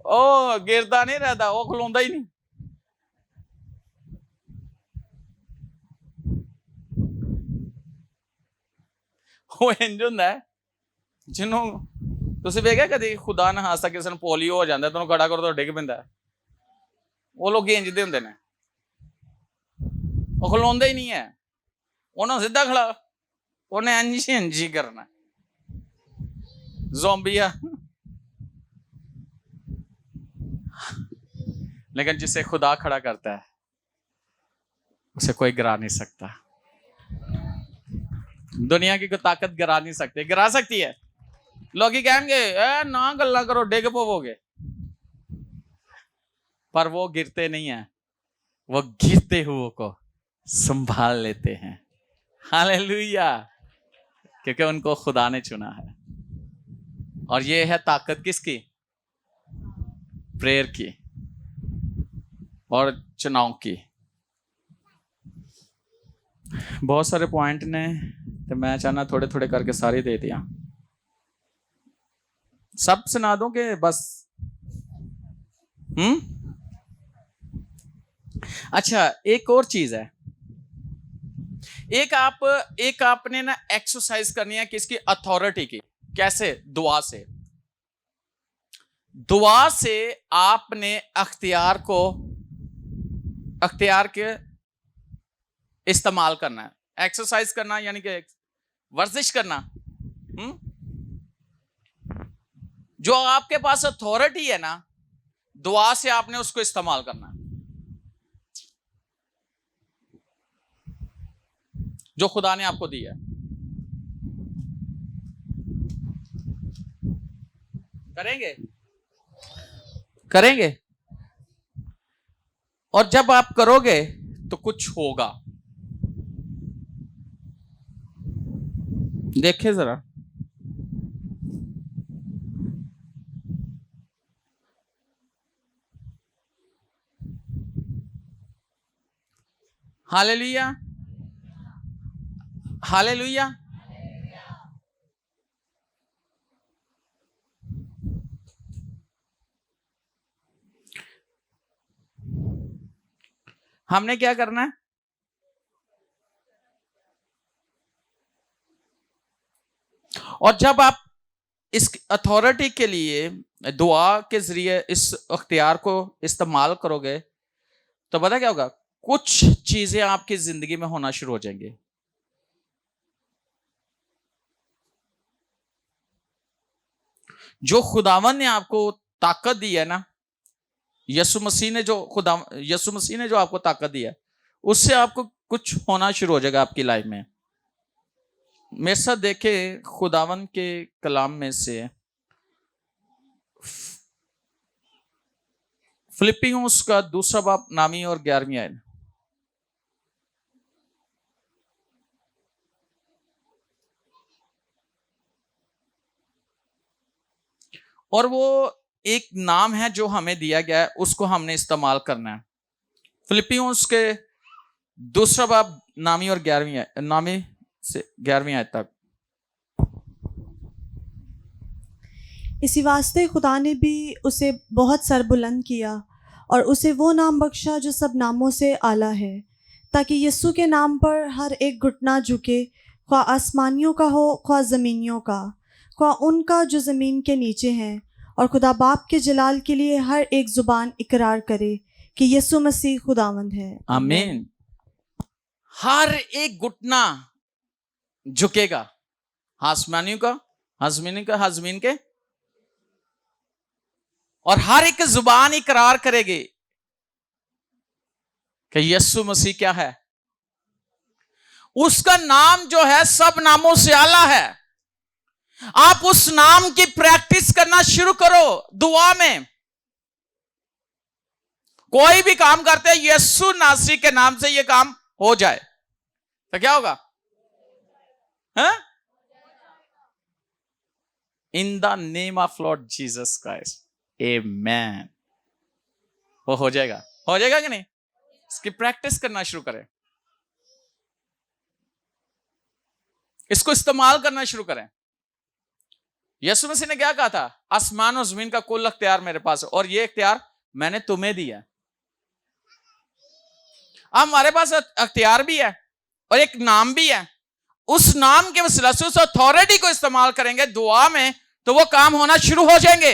ओ गिरता नहीं रहता, वो खलोंदा ही नहीं। वो इंज हुंदा है जिन्हों तुसीं वेखिया कदी खुदा ना हासा किसी नूं पोलियो हो जाता, तुहानूं खड़ा करो तो डिग पैंदा, वो लोग इंज दे हुंदे ने, वो खलोंदे ही नहीं है, उन्होंने सीधा खड़ा, उन्हें इंजी इंजी करना, ज़ोंबिया। लेकिन जिसे खुदा खड़ा करता है उसे कोई गिरा नहीं सकता, दुनिया की कोई ताकत गिरा नहीं सकती, गिरा सकती है लोग ही कहेंगे ए ना गल्ला करो डिग पवोगे, पर वो गिरते नहीं है, वो गिरते हुए को संभाल लेते हैं। हालेलुया, क्योंकि उनको खुदा ने चुना है। और ये है ताकत किसकी? प्रेयर की और चुनाव की। बहुत सारे पॉइंट ने तो मैं चाहना थोड़े थोड़े करके सारे दे दिया, सब सुना दूं कि बस? अच्छा, एक और चीज है, एक आपने ना एक्सरसाइज करनी है किसकी? अथॉरिटी की। कैसे? दुआ से। दुआ से आपने अख्तियार के इस्तेमाल करना है, एक्सरसाइज करना यानी कि वर्जिश करना। जो आपके पास अथॉरिटी है ना, दुआ से आपने उसको इस्तेमाल करना है, जो खुदा ने आपको दिया है। करेंगे? करेंगे। और जब आप करोगे तो कुछ होगा। देखिए जरा, हालेलुया, हालेलुया। हमने क्या करना है? और जब आप इस अथॉरिटी के लिए दुआ के जरिए इस अख्तियार को इस्तेमाल करोगे तो पता क्या होगा? कुछ चीजें आपकी जिंदगी में होना शुरू हो जाएंगी। जो खुदावन ने आपको ताकत दी है ना, यीशु मसीह ने जो आपको ताकत दी है, उससे आपको कुछ होना शुरू हो जाएगा आपकी लाइफ में। मेरे साथ देखे खुदावन के कलाम में से फिलिपियों का 2 बाब 9 और 11 आयत। और वो एक नाम है जो हमें दिया गया है, उसको हमने इस्तेमाल करना है। फिलिपियों के 2 बाब 9 और 11 से 11 आयत तक। इसी वास्ते खुदा ने भी उसे बहुत सरबुलंद किया और उसे वो नाम बख्शा जो सब नामों से आला है, ताकि यीशु के नाम पर हर एक घुटना झुके, ख्वा आसमानियों का हो ख्वा ज़मीनियों का, ख्वा उनका जो ज़मीन के नीचे हैं, और खुदा बाप के जलाल के लिए हर एक ज़ुबान इकरार करे कि यीशु मसीह खुदावंद है। आमीन। हर एक घुटना झुकेगा, आसमानियों का, ज़मीन के, और हर एक जुबान इकरार करेगी कि यीशु मसीह क्या है। उसका नाम जो है सब नामों से आला है। आप उस नाम की प्रैक्टिस करना शुरू करो दुआ में। कोई भी काम करते हैं यीशु नासरी के नाम से, ये काम हो जाए तो क्या होगा? In the name of Lord Jesus Christ, amen. वो हो जाएगा कि नहीं? इसकी प्रैक्टिस करना शुरू करें, इसको इस्तेमाल करना शुरू करें। यीशु मसीह ने क्या कहा था? आसमान और जमीन का कुल अख्तियार मेरे पास है और ये अख्तियार मैंने तुम्हें दिया है। अब हमारे पास अख्तियार भी है और एक नाम भी है। उस नाम के वसीला से उस अथॉरिटी को इस्तेमाल करेंगे दुआ में तो वो काम होना शुरू हो जाएंगे।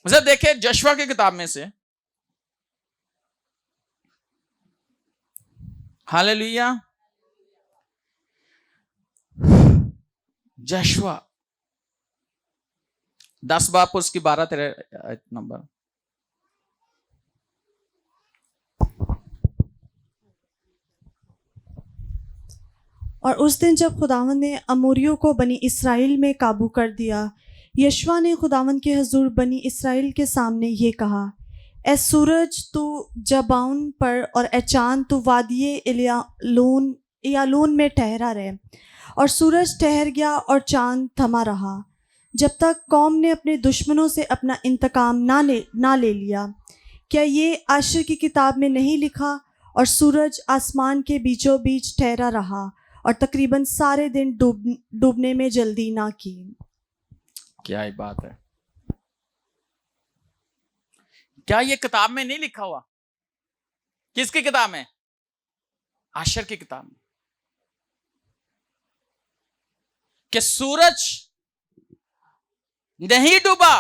जरा देखिए जशुआ की किताब में से, हालेलुया, जशुआ 10 बाब उसकी 12-13 नंबर। और उस दिन जब खुदावंद ने अमोरियों को बनी इसराइल में काबू कर दिया, यशवा ने खुदावंद के हजूर बनी इसराइल के सामने ये कहा, ए सूरज तू जबाउन पर और ए चाँद तू वादिये यालून में ठहरा रहे। और सूरज ठहर गया और चाँद थमा रहा जब तक कौम ने अपने दुश्मनों से अपना इंतकाम ना ले लिया। क्या ये आशर की किताब में नहीं लिखा? और सूरज आसमान के बीचों बीच ठहरा रहा और तकरीबन सारे दिन डूबने में जल्दी ना की। क्या ही बात है। क्या ये किताब में नहीं लिखा हुआ? किसकी किताब में? आशर की किताब में। कि सूरज नहीं डूबा।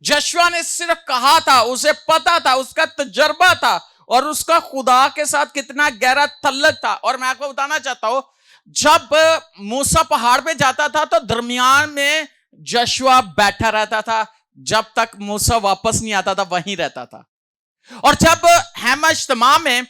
जशुआ ने सिर्फ कहा था, उसे पता था, उसका तजर्बा था और उसका खुदा के साथ कितना गहरा तल्लक था। और मैं आपको बताना चाहता हूं, जब मूसा पहाड़ पे जाता था तो दरमियान में जशुआ बैठा रहता था, जब तक मूसा वापस नहीं आता था वहीं रहता था। और जब हैमा इज्तिमा में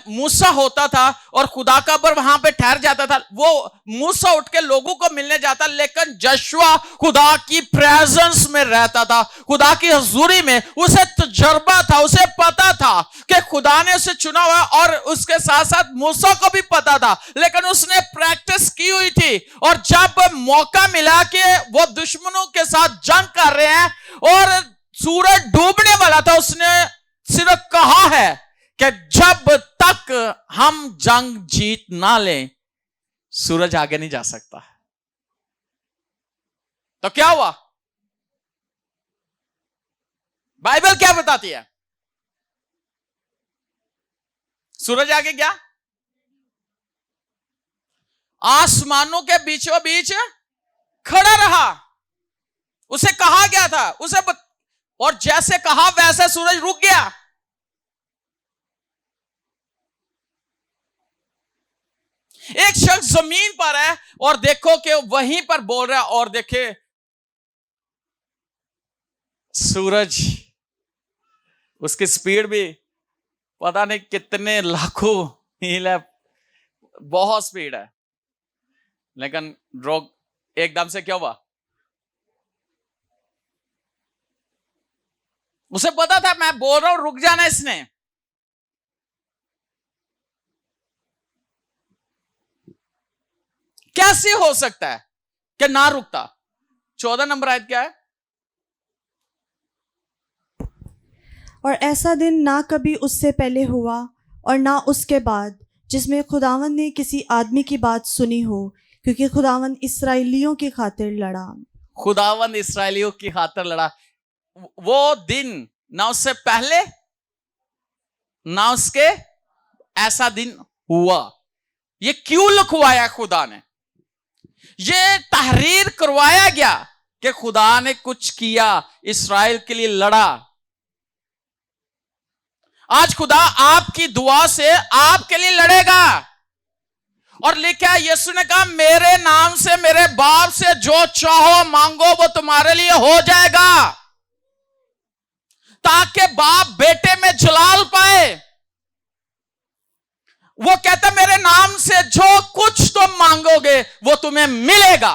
मूसा होता था और खुदा का पर वहां पे ठहर जाता था, वो मूसा उठ के लोगों को मिलने जाता, लेकिन यहोशू खुदा की प्रेजेंस में रहता था, खुदा की हजूरी में। उसे तजर्बा था, उसे पता था कि खुदा ने उसे चुना हुआ, और उसके साथ साथ मूसा को भी पता था, लेकिन उसने प्रैक्टिस की हुई थी। और जब मौका मिला कि वो दुश्मनों के साथ जंग कर रहे हैं और सूरज डूबने वाला था, उसने सिर्फ कहा है कि जब तक हम जंग जीत ना लें, सूरज आगे नहीं जा सकता। तो क्या हुआ? बाइबल क्या बताती है? सूरज आगे क्या? आसमानों के बीचों बीच खड़ा रहा। उसे कहा गया था, और जैसे कहा वैसे सूरज रुक गया। एक शख्स जमीन पर है और देखो कि वहीं पर बोल रहा है, और देखे सूरज, उसकी स्पीड भी पता नहीं कितने लाखों मील है, बहुत स्पीड है, लेकिन रोक एकदम से क्या हुआ? उसे पता था मैं बोल रहा हूं, रुक जाना इसने। कैसे हो सकता है कि ना रुकता? 14 नंबर आयत क्या है? और ऐसा दिन ना कभी उससे पहले हुआ और ना उसके बाद जिसमें खुदावन ने किसी आदमी की बात सुनी हो, क्योंकि खुदावन इसराइलियों की खातिर लड़ा। खुदावन इसराइलियों की खातिर लड़ा। वो दिन ना उससे पहले ना उसके, ऐसा दिन हुआ। ये क्यों लिखवाया खुदा ने? ये तहरीर करवाया गया कि खुदा ने कुछ किया, इसराइल के लिए लड़ा। आज खुदा आपकी दुआ से आपके लिए लड़ेगा। और लिखा यीशु ने कहा, मेरे नाम से, मेरे बाप से जो चाहो मांगो वो तुम्हारे लिए हो जाएगा, ताकि बाप बेटे में जलाल पाए। वो कहता मेरे नाम से जो कुछ तुम मांगोगे वो तुम्हें मिलेगा।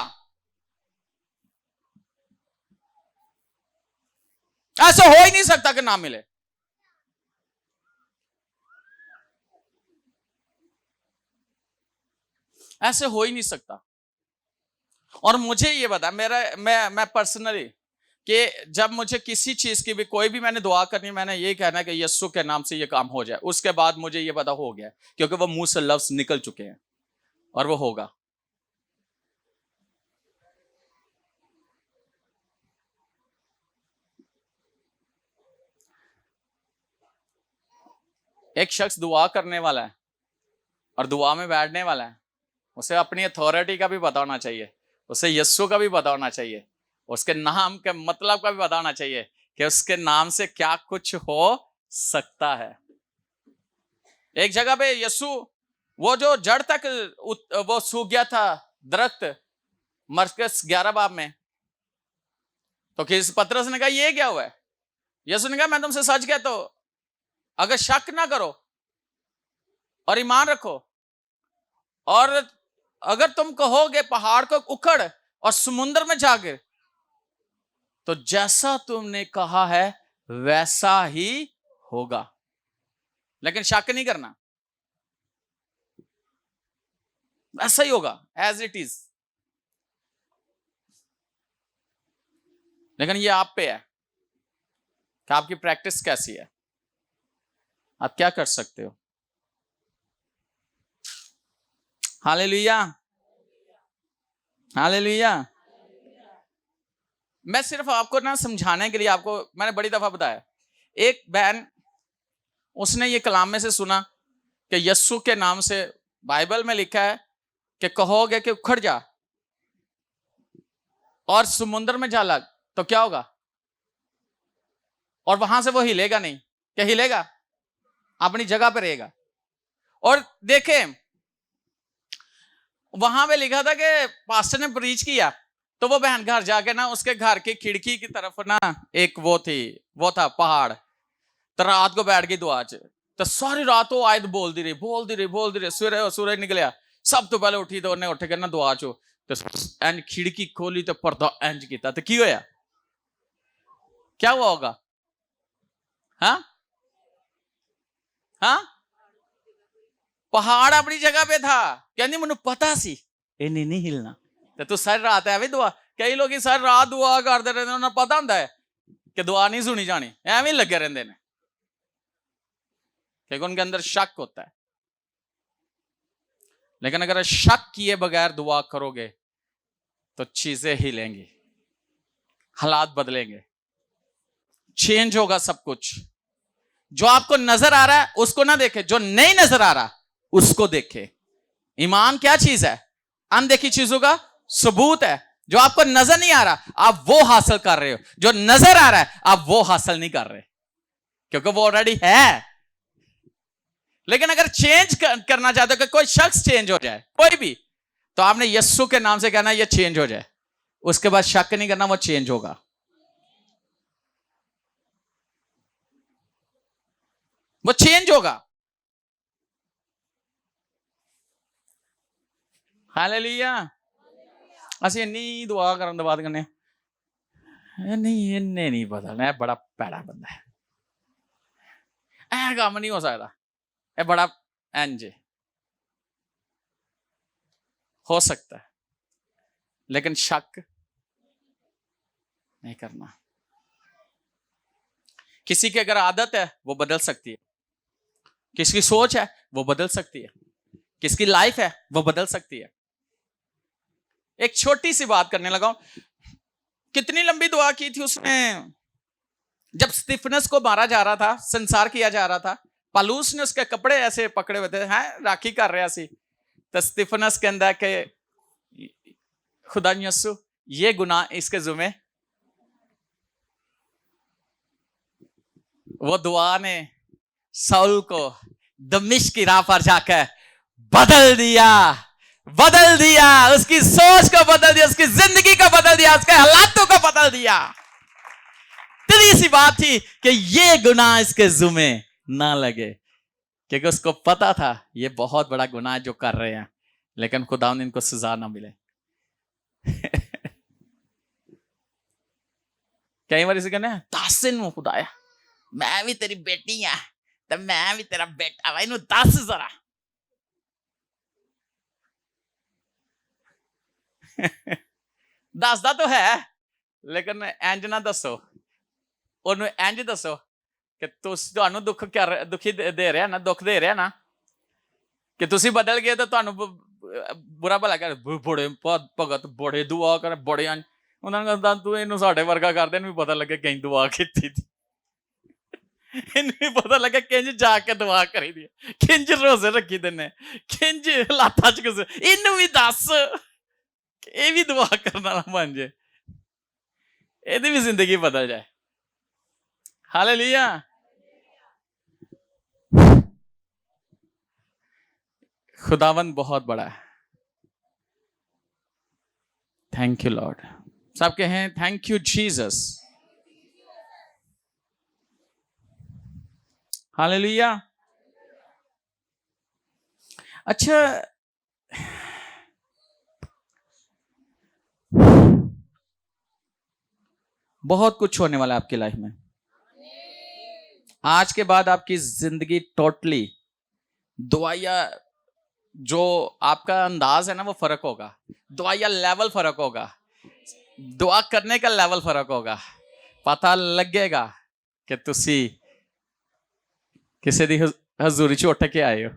ऐसा हो ही नहीं सकता कि ना मिले। ऐसे हो ही नहीं सकता। और मुझे ये बता, मैं पर्सनली कि जब मुझे किसी चीज की भी, कोई भी मैंने दुआ करनी, मैंने ये कहना है कि यीशु के नाम से ये काम हो जाए। उसके बाद मुझे ये पता हो गया, क्योंकि वो मुंह से लफ्ज निकल चुके हैं और वो होगा। एक शख्स दुआ करने वाला है और दुआ में बैठने वाला है, उसे अपनी अथॉरिटी का भी पता होना चाहिए, उसे यीशु का भी पता होना चाहिए, उसके नाम के मतलब का भी पता होना चाहिए कि उसके नाम से क्या कुछ हो सकता है। एक जगह पे यीशु, वो जो जड़ तक वो सूख गया था दरख्त, मरकस 11 बाब में, तो किस पतरस ने कहा ये क्या हुआ है? यीशु ने कहा मैं तुमसे सच कहता हूं, अगर शक ना करो और ईमान रखो, और अगर तुम कहोगे पहाड़ को उखड़ और समुद्र में जा गिर, तो जैसा तुमने कहा है वैसा ही होगा। लेकिन शक नहीं करना, वैसा ही होगा, एज इट इज। लेकिन ये आप पे है कि आपकी प्रैक्टिस कैसी है, आप क्या कर सकते हो। Hallelujah, hallelujah. मैं सिर्फ आपको ना समझाने के लिए, आपको मैंने बड़ी दफा बताया, एक बहन, उसने ये कलाम में से सुना कि यीशु के नाम से, बाइबल में लिखा है कि कहोगे कि उखड़ जा और समुद्र में जा लग, तो क्या होगा? और वहां से वो हिलेगा नहीं। क्या हिलेगा? अपनी जगह पर रहेगा। और देखें, वहां पे लिखा था कि पास्टर ने प्रीच किया, तो वो बहन घर जाके ना, उसके घर की खिड़की की तरफ ना एक वो था पहाड़, तो रात को बैठ गई दुआ च, तो सारी रात वो आयत बोलती रही। सवेरे सूरज निकलिया, सब तो पहले उठी तो उन्हें उठ के ना दुआ चो तो इंज खिड़की खोली तो पर्दा इंज किया, तो की होया? क्या हुआ होगा? हाँ हाँ, पहाड़ अपनी जगह पे था, कहनी मैनू पता सी इन्हें नहीं हिलना। तो तू सारी रात है दुआ, कई लोग सारी रात दुआ करते रहते, उन्हें पता होता है कि दुआ नहीं सुनी जानी, एवं लगे रहते हैं, क्योंकि उनके अंदर शक होता है। लेकिन अगर शक किए बगैर दुआ करोगे तो चीजें हिलेंगी, हालात बदलेंगे, चेंज होगा सब कुछ। जो आपको नजर आ रहा है उसको ना देखे, जो नहीं नजर आ रहा उसको देखे। ईमान क्या चीज है? अनदेखी चीजों का सबूत है। जो आपको नजर नहीं आ रहा आप वो हासिल कर रहे हो, जो नजर आ रहा है आप वो हासिल नहीं कर रहे, क्योंकि वो ऑलरेडी है। लेकिन अगर चेंज करना चाहते हो कि कोई शख्स चेंज हो जाए, कोई भी, तो आपने यस्सु के नाम से कहना ये चेंज हो जाए, उसके बाद शक नहीं करना, वो चेंज होगा। वो चेंज होगा। हालेलुया। ਅਸੀਂ ਇੰਨੀ ਦੁਆ ਕਰਨ ਤੋਂ ਬਾਅਦ ਕਹਿੰਦੇ ਨਹੀਂ ਇਹਨੇ ਨਹੀਂ ਬਦਲਣਾ, ਇਹ ਬੜਾ ਭੈੜਾ ਬੰਦਾ ਹੈ, ਇਹ ਕੰਮ ਨਹੀਂ ਹੋ ਸਕਦਾ, ਇਹ बड़ा इंज हो सकता है, लेकिन शक नहीं करना। किसी की अगर आदत है वो बदल सकती है, किसकी सोच है वो बदल सकती है, किसकी लाइफ है वो बदल सकती है। एक छोटी सी बात करने लगा, कितनी लंबी दुआ की थी उसने जब स्तिफनस को मारा जा रहा था, संसार किया जा रहा था। पालूस ने उसके कपड़े ऐसे पकड़े हुए थे, हैं राखी कर रहा सी, तो स्तिफनस के अंदर के खुदा यस्सु ये गुनाह इसके जुमे। वो दुआ ने साउल को दमिश्क की राह पर जाकर बदल दिया, उसकी सोच को बदल दिया, उसकी जिंदगी को बदल दिया, उसके हालातों को बदल दिया। इतनी सी बात थी कि ये गुनाह इसके जुमे ना लगे, क्योंकि उसको पता था ये बहुत बड़ा गुनाह जो कर रहे हैं, लेकिन खुदा ने इनको सजा ना मिले। कई बार इसे कहने दस इन खुदाया मैं भी तेरी बेटी हाँ तो मैं भी तेरा बेटा भाई, दस जरा दसदा तो है, लेकिन इंज ना दसो, ਉਹਨੂੰ ਇੰਜ ਦੱਸੋ ਕਿ ਤੁਹਾਨੂੰ ਦੁਖੀ ਦੇ ਰਿਹਾ ਨਾ, ਦੁੱਖ ਦੇ ਰਿਹਾ ਨਾ, ਕਿ ਤੁਸੀਂ ਬਦਲ ਗਏ ਤਾਂ ਤੁਹਾਨੂੰ ਬੁਰਾ ਭਲਾ ਕਰ, ਬੜੇ ਭਗਤ ਬੜੇ ਦੁਆ ਕਰ, ਬੜੇ ਉਹਨਾਂ ਨੂੰ ਕਹਿੰਦਾ ਤੂੰ ਇਹਨੂੰ ਸਾਡੇ ਵਰਗਾ ਕਰਦੇ, ਇਹਨੂੰ ਵੀ ਪਤਾ ਲੱਗੇ ਕਿੰਜ ਦੁਆ ਕੀਤੀ ਸੀ, ਇਹਨੂੰ ਵੀ ਪਤਾ ਲੱਗਾ ਕਿੰਜ ਜਾ ਕੇ ਦੁਆ ਕਰੀ ਦੀ, ਕਿੰਜ ਰੋਜ਼ੇ ਰੱਖੀ ਦੇ ਨੇ, ਕਿੰਜ ਹਾਲਾਤਾਂ ਚ, ਇਹਨੂੰ ਵੀ ਦੱਸ ਇਹ ਵੀ ਦੁਆ ਕਰਨ ਵਾਲਾ ਬਣ ਜਾਏ, ਇਹਦੀ ਵੀ ਜ਼ਿੰਦਗੀ ਬਦਲ ਜਾਏ। हालेलुया। खुदावंद बहुत बड़ा है। Thank you Lord. सब कहें थैंक यू जीसस। हालेलुया। अच्छा, बहुत कुछ होने वाला है आपकी लाइफ में। आज के बाद आपकी जिंदगी टोटली दुआया, जो आपका अंदाज है ना वो फर्क होगा, दुआया लेवल फर्क होगा, दुआ करने का लेवल फर्क होगा। पता लगेगा कि तुसी किसी दी हजूरी च उठ के आए हो,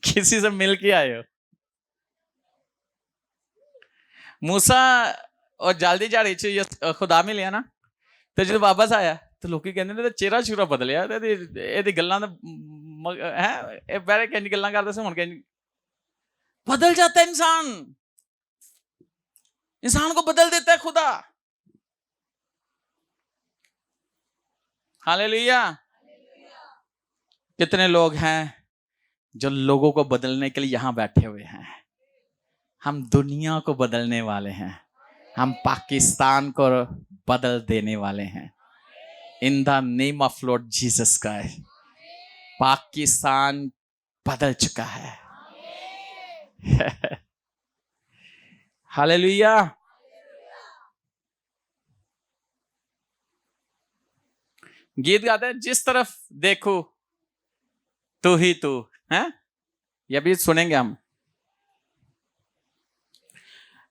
किसी से मिल के आए हो। मूसा और जल्दी झाड़ी च खुदा मिलिया ना, तो जो वापस आया तो लोग कहते ने चेहरा चूरा बदलिया, गल्लां है पहले किंज गल्लां करदे सी, हुण किंज बदल जाता है इंसान, इंसान को बदल देता है खुदा। हालेलुया। कितने लोग हैं जो लोगों को बदलने के लिए यहां बैठे हुए हैं। हम दुनिया को बदलने वाले हैं, हम पाकिस्तान को बदल देने वाले हैं इन the name of Lord Jesus Christ. Pakistan बदल चुका है। हालेलुया। गीत गाते हैं, जिस तरफ देखो तू ही तू है। ये भी सुनेंगे हम।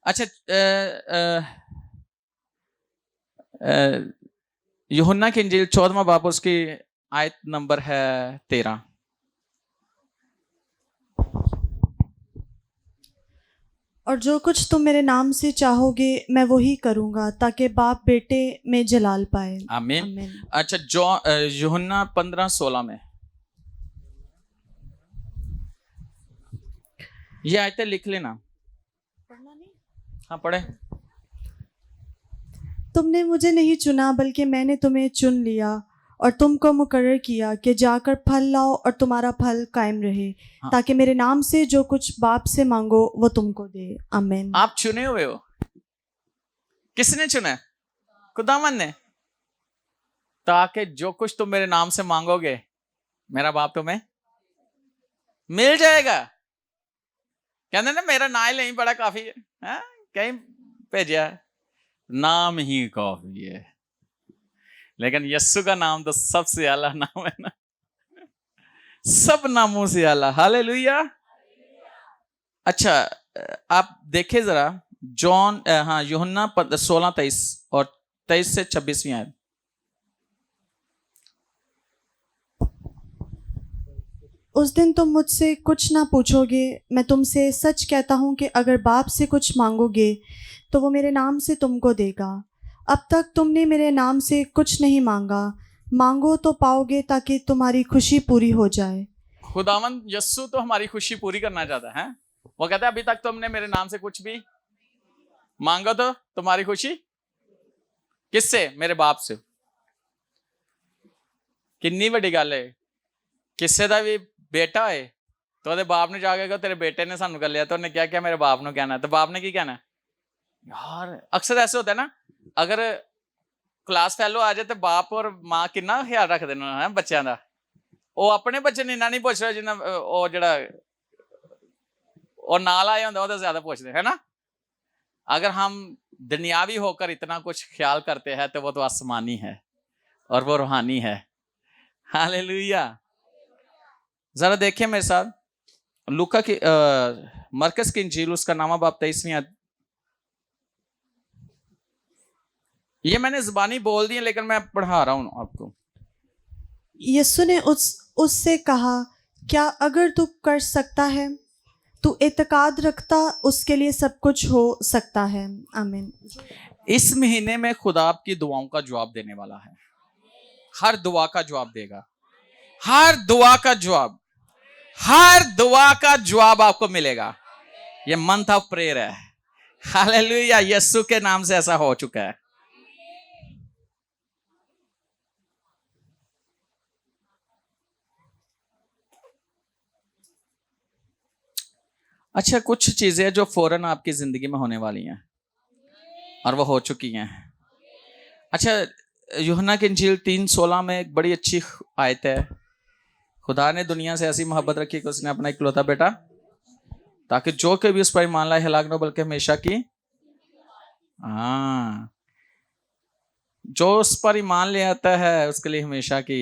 अच्छा, यूहन्ना की इंजील 14वां बाब, उसकी आयत नंबर है 13। और जो कुछ तुम मेरे नाम से चाहोगे मैं वही करूंगा, ताकि बाप बेटे में जलाल पाए। आमीन। आमीन। अच्छा, यूहन्ना 15:16 में ये आयतें लिख लेना। पढ़ना नहीं? हाँ, पढ़े। तुमने मुझे नहीं चुना बल्कि मैंने तुम्हें चुन लिया और तुमको मुकर्रर किया कि जाकर फल लाओ और तुम्हारा फल कायम रहे, हाँ। ताकि मेरे नाम से जो कुछ बाप से मांगो वो तुमको दे। आमीन। आप चुने हुए हो। किसने चुना है? खुदावन ने। ताकि जो कुछ तुम मेरे नाम से मांगोगे मेरा बाप तुम्हें मिल जाएगा। कहते ना, मेरा नाम नहीं बड़ा काफी है, हाँ? कहीं भेजा है, नाम ही काफी है। लेकिन यस्सु का नाम तो सबसे आला नाम है ना, सब नामों से आला। हालेलुया। अच्छा, आप देखें जरा जॉन, हाँ, यूहन्ना 16:23 और 23 से 26वीं आयत। उस दिन तुम मुझसे कुछ ना पूछोगे। मैं तुमसे सच कहता हूँ कि अगर बाप से कुछ मांगोगे तो वो मेरे नाम से तुमको देगा। अब तक तुमने मेरे नाम से कुछ नहीं मांगा, मांगो तो पाओगे, ताकि तुम्हारी खुशी पूरी हो जाए। खुदावन यस्सु तो हमारी खुशी पूरी करना चाहता है। वो कहता है, अभी तक तुमने मेरे नाम से कुछ भी मांगो तो तुम्हारी खुशी किससे? मेरे बाप से। कितनी बड़ी गल है। किसी का भी बेटा है तो ਉਹਦੇ बाप ने जाके कहा, तेरे बेटे ने सानू कर लिया, तो उन्हें क्या क्या मेरे बाप ने कहना है, तो बाप ने की कहना है? यार अक्सर ऐसे होता है ना, अगर क्लास फैलो आ जाए तो बाप और मां कितना ख्याल रखते हैं बच्चों का। ਉਹ ਆਪਣੇ ਬੱਚੇ ਨੇ ਇੰਨਾ ਨਹੀਂ ਪੁੱਛ ਰਿਹਾ ਜਿੰਨਾ ਉਹ ਜਿਹੜਾ और नाल आए होंगे तो ज्यादा पूछते है ना। अगर हम दुनियावी होकर इतना कुछ ख्याल करते हैं तो वो तो आसमानी है और वो रूहानी है। हालेलुया। जरा देखिए मेरे साथ लूका की मरकस की इंजील, उसका नामा बाब 23वीं आयत। ये मैंने जुबानी बोल दी है लेकिन मैं पढ़ा रहा हूं आपको। यीशु ने उससे कहा, क्या अगर तू कर सकता है? तू एतकाद रखता, उसके लिए सब कुछ हो सकता है। आमीन। इस महीने में खुदा आपकी दुआओं का जवाब देने वाला है। हर दुआ का जवाब देगा। हर दुआ का जवाब, हर दुआ का जवाब आपको मिलेगा। ये मंथ ऑफ प्रेयर है। हालेलुया। यीशु के नाम से ऐसा हो चुका है। अच्छा, कुछ चीजें जो फौरन आपकी जिंदगी में होने वाली हैं और वो हो चुकी हैं। अच्छा, यूहन्ना की इंजील 3:16 में एक बड़ी अच्छी आयत है। खुदा ने दुनिया से ऐसी मोहब्बत रखी कि उसने अपना इकलौता बेटा, ताकि जो कोई भी उस पर ईमान लाए हलाक न बल्कि हमेशा की। हाँ, जो उस पर ईमान ले आता है उसके लिए हमेशा की।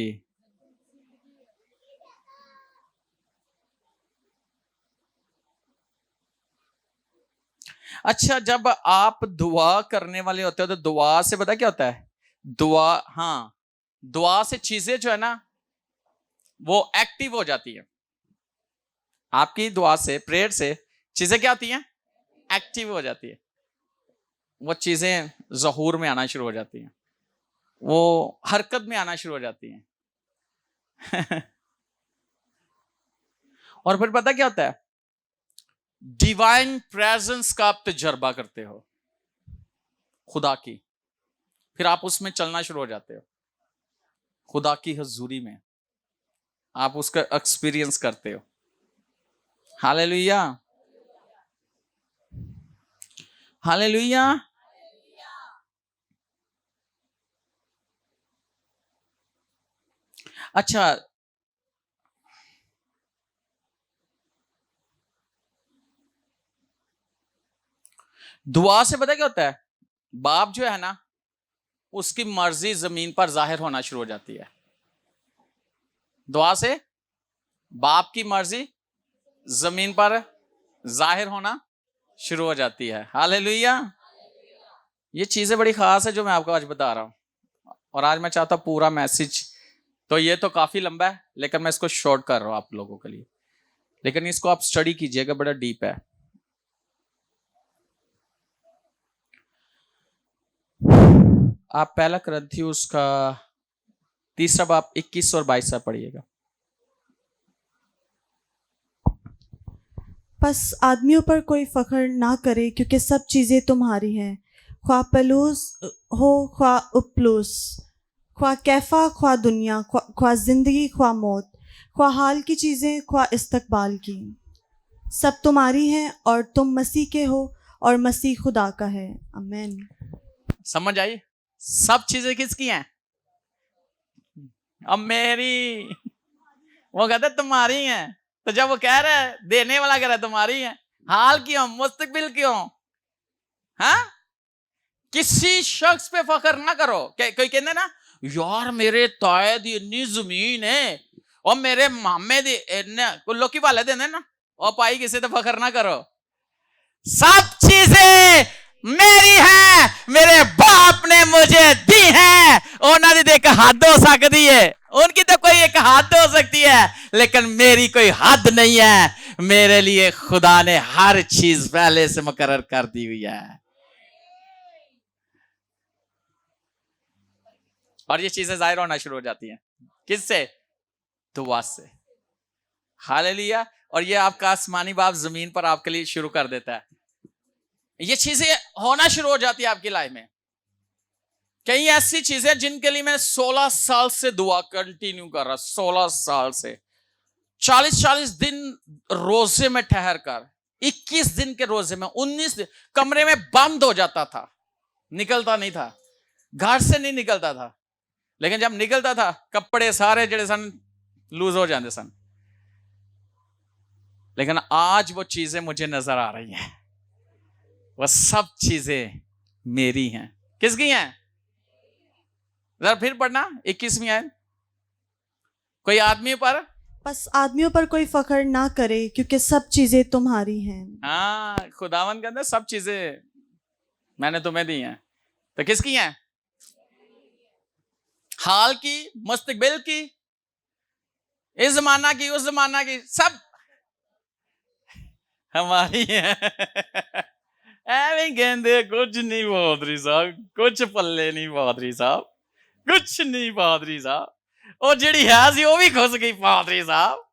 अच्छा, जब आप दुआ करने वाले होते हो तो दुआ से पता क्या होता है? दुआ, हाँ, दुआ से चीजें जो है ना वो एक्टिव हो जाती है। आपकी दुआ से, प्रेयर से चीजें क्या होती हैं? एक्टिव हो जाती है। वो चीजें ज़हूर में आना शुरू हो जाती हैं, वो हरकत में आना शुरू हो जाती हैं। और फिर पता क्या होता है? डिवाइन प्रेजेंस का आप तजर्बा करते हो, खुदा की। फिर आप उसमें चलना शुरू हो जाते हो, खुदा की हजूरी में आप उसका एक्सपीरियंस करते हो। Hallelujah, hallelujah. अच्छा, दुआ से पता क्या होता है? बाप जो है ना, उसकी मर्जी जमीन पर जाहिर होना शुरू हो जाती है। दुआ से बाप की मर्जी जमीन पर जाहिर होना शुरू हो जाती है। हालेलुया। ये चीजें बड़ी खास है जो मैं आपको आज बता रहा हूं, और आज मैं चाहता हूं पूरा मैसेज, तो ये तो काफी लंबा है लेकिन मैं इसको शॉर्ट कर रहा हूं आप लोगों के लिए, लेकिन इसको आप स्टडी कीजिएगा, बड़ा डीप है। आप पहला कुरिन्थियों का 3 बाब 21 और 22 पढ़िएगा। बस आदमियों पर कोई फख्र ना करे, क्योंकि सब चीज़ें तुम्हारी हैं, ख्वाह पलूस हो ख्वाह उपलूस, ख्वाह कैफा ख्वाह दुनिया, ख्वाह जिंदगी ख्वाह मौत, ख्वाह हाल की चीज़ें ख्वाह इस्तकबाल की, सब तुम्हारी हैं और तुम मसीह के हो और मसीह खुदा का है। आमीन। समझ आई? सब चीजें किसकी हैं? अब मेरी, वो कहते तुम्हारी हैं, तो जब वो कह रहा है, देने वाला कह रहा है तुम्हारी है, हाल क्यों, मुस्तकबिल क्यों? हाँ, किसी शख्स पे फख्र ना करो। कोई कहते ना, यार मेरे ताए दी इन्नी जमीन है और मेरे मामे दी लोकी वाले देने ना, और पाई किसी तो फख्र ना करो। सब चीजें मेरी है, मेरे बाप ने मुझे दी है। उन्होंने तो एक हद हो सकती है, उनकी तो कोई एक हद हो सकती है, लेकिन मेरी कोई हद नहीं है। मेरे लिए खुदा ने हर चीज पहले से मुकर्रर कर दी हुई है, और ये चीजें जाहिर होना शुरू हो जाती हैं। किससे? दुआ से। हालेलुया। और ये आपका आसमानी बाप जमीन पर आपके लिए शुरू कर देता है। ये चीजें होना शुरू हो जाती है आपकी लाइफ में। कई ऐसी चीजें जिनके लिए मैं 16 साल से दुआ कंटिन्यू कर रहा, 16 साल से 40-40 दिन रोजे में ठहर कर, 21 दिन के रोजे में 19 दिन कमरे में बंद हो जाता था, निकलता नहीं था, घर से नहीं निकलता था। लेकिन जब निकलता था, कपड़े सारे जड़े सन लूज हो जाते सन। लेकिन आज वो चीजें मुझे नजर आ रही हैं, वह सब चीजें मेरी हैं। किसकी हैं? जरा फिर पढ़ना 21वीं आयत। कोई आदमी पर, बस आदमियों पर कोई फख्र ना करे, क्योंकि सब चीजें तुम्हारी हैं। हाँ, खुदावन कहते हैं सब चीजें मैंने तुम्हें दी हैं। तो किसकी हैं? हाल की, मुस्तकबिल की, इस जमाना की, उस जमाना की, सब हमारी है। कहते कुछ नहीं पादरी साहब, कुछ पल्ले नहीं पादरी साहब, कुछ नहीं पादरी साहब। और जिहड़ी है सी वो भी खुस गई पादरी साहब,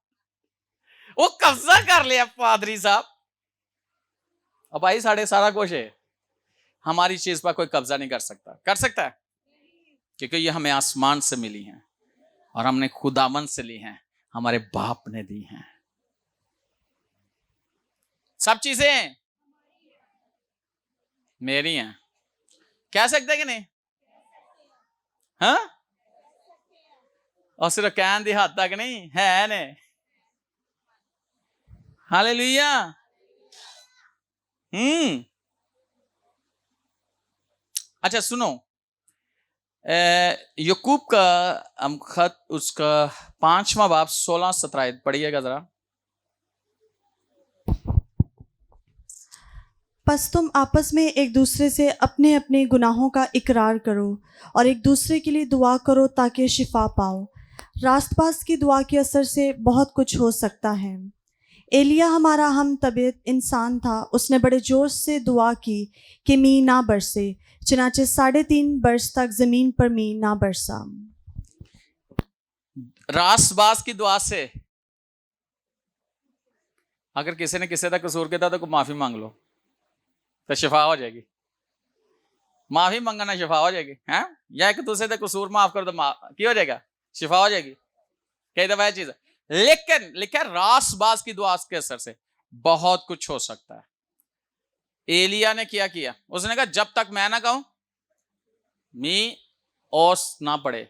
वो कब्जा कर लिया पादरी साहब। अब भाई साढ़े सारा कुछ है, हमारी चीज पर कोई कब्जा नहीं कर सकता। कर सकता है? क्योंकि ये हमें आसमान से मिली हैं और हमने खुदावन से ली हैं, हमारे बाप ने दी हैं। सब चीजें मेरी हैं। कह सकते कि नहीं? हाँ, और सिर्फ कहन दी हद तक नहीं है ने। हालेलुया। अच्छा सुनो, यकूब का हम खत उसका 5वां बाब 16-17 पढ़िएगा जरा। बस तुम आपस में एक दूसरे से अपने अपने गुनाहों का इकरार करो और एक दूसरे के लिए दुआ करो ताकि शिफा पाओ। रास्तबाज की दुआ के असर से बहुत कुछ हो सकता है। एलिया हमारा हम तबीयत इंसान था, उसने बड़े जोर से दुआ की कि मी ना बरसे, चनाचे 3.5 वर्ष तक जमीन पर मी ना बरसा। रास्तबाज की दुआ से अगर किसी ने किसी का कसूर किया तो माफी मांग लो तो शिफा हो जाएगी। माफी मंगना शिफा हो जाएगी है, या एक दूसरे का कसूर माफ कर दो की हो जाएगा, शिफा हो जाएगी। कई दफा चीज है, लेकिन लिखा रास्तबाज की दुआ के असर से बहुत कुछ हो सकता है। एलिया ने क्या किया? उसने कहा जब तक मैं ना कहूं मी ओस ना पड़े।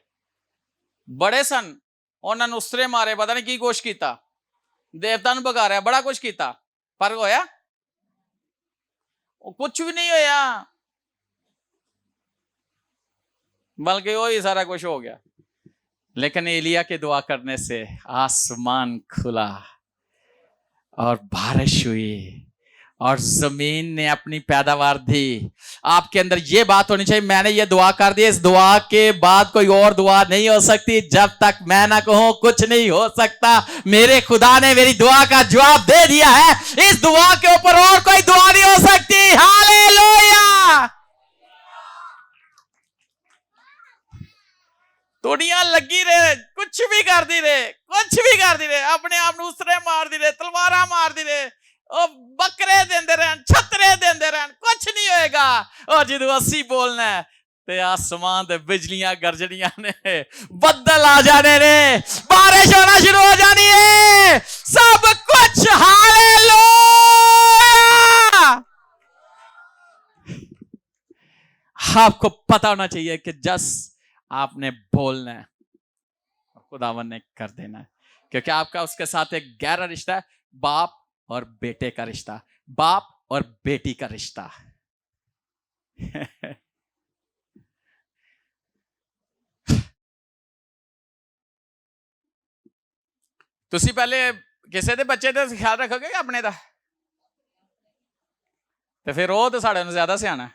बड़े सन ਉਹਨਾਂ ਨੂੰ ਉਸਰੇ ਮਾਰੇ, ਪਤਾ ਨਹੀਂ ਕੀ ਕੁਛ ਕੀਤਾ, ਦੇਵਤਾ ਨੂੰ ਭਗਾ ਰਿਹਾ, ਬੜਾ ਕੁਛ ਕੀਤਾ, ਪਰ ਹੋਇਆ ਉਹ ਕੁਛ ਵੀ ਨਹੀਂ ਹੋਇਆ, बल्कि वही सारा कुछ हो गया। लेकिन एलिया के दुआ करने से आसमान खुला और बारिश हुई और जमीन ने अपनी पैदावार दी। आपके अंदर ये बात होनी चाहिए, मैंने ये दुआ कर दी, इस दुआ के बाद कोई और दुआ नहीं हो सकती। जब तक मैं ना कहूं कुछ नहीं हो सकता। मेरे खुदा ने मेरी दुआ का जवाब दे दिया है, इस दुआ के ऊपर और कोई दुआ नहीं हो सकती। हालेलुया। दुनिया लगी रहे, कुछ भी करती रहे, कुछ भी करती रहे, अपने आप ਨੂੰ ਉਸਰੇ ਮਾਰਦੀ ਰਹੇ, ਤਲਵਾਰਾਂ ਮਾਰਦੀ ਰਹੇ, ਉਹ ਬੱਕਰੇ ਦਿੰਦੇ ਰਹਿਣ, ਛਤਰੇ ਦਿੰਦੇ ਰਹਿਣ, ਕੁਝ ਨਹੀਂ ਹੋਏਗਾ। ਉਹ ਜਦੋਂ ਅਸੀਂ ਬੋਲਣਾ ਤੇ ਆਸਮਾਨ ਤੇ ਬਿਜਲੀਆਂ ਗਰਜਣੀਆਂ ਨੇ, ਬੱਦਲ ਆ ਜਾਣੇ ਨੇ, ਬਾਰਿਸ਼ ਹੋਣਾ ਸ਼ੁਰੂ ਹੋ ਜਾਣੀ ਹੈ, सब कुछ। हालेलुया। आपको पता होना चाहिए कि जस आपने बोलना है और खुदावन ने कर देना है, क्योंकि आपका उसके साथ एक गहरा रिश्ता है, बाप और बेटे का रिश्ता, बाप और बेटी का रिश्ता। तुसी पहले किसी दे बच्चे दा ख्याल रखोगे कि अपने दा? तो फिर वो तो साढ़े नालों ज्यादा सियाना है।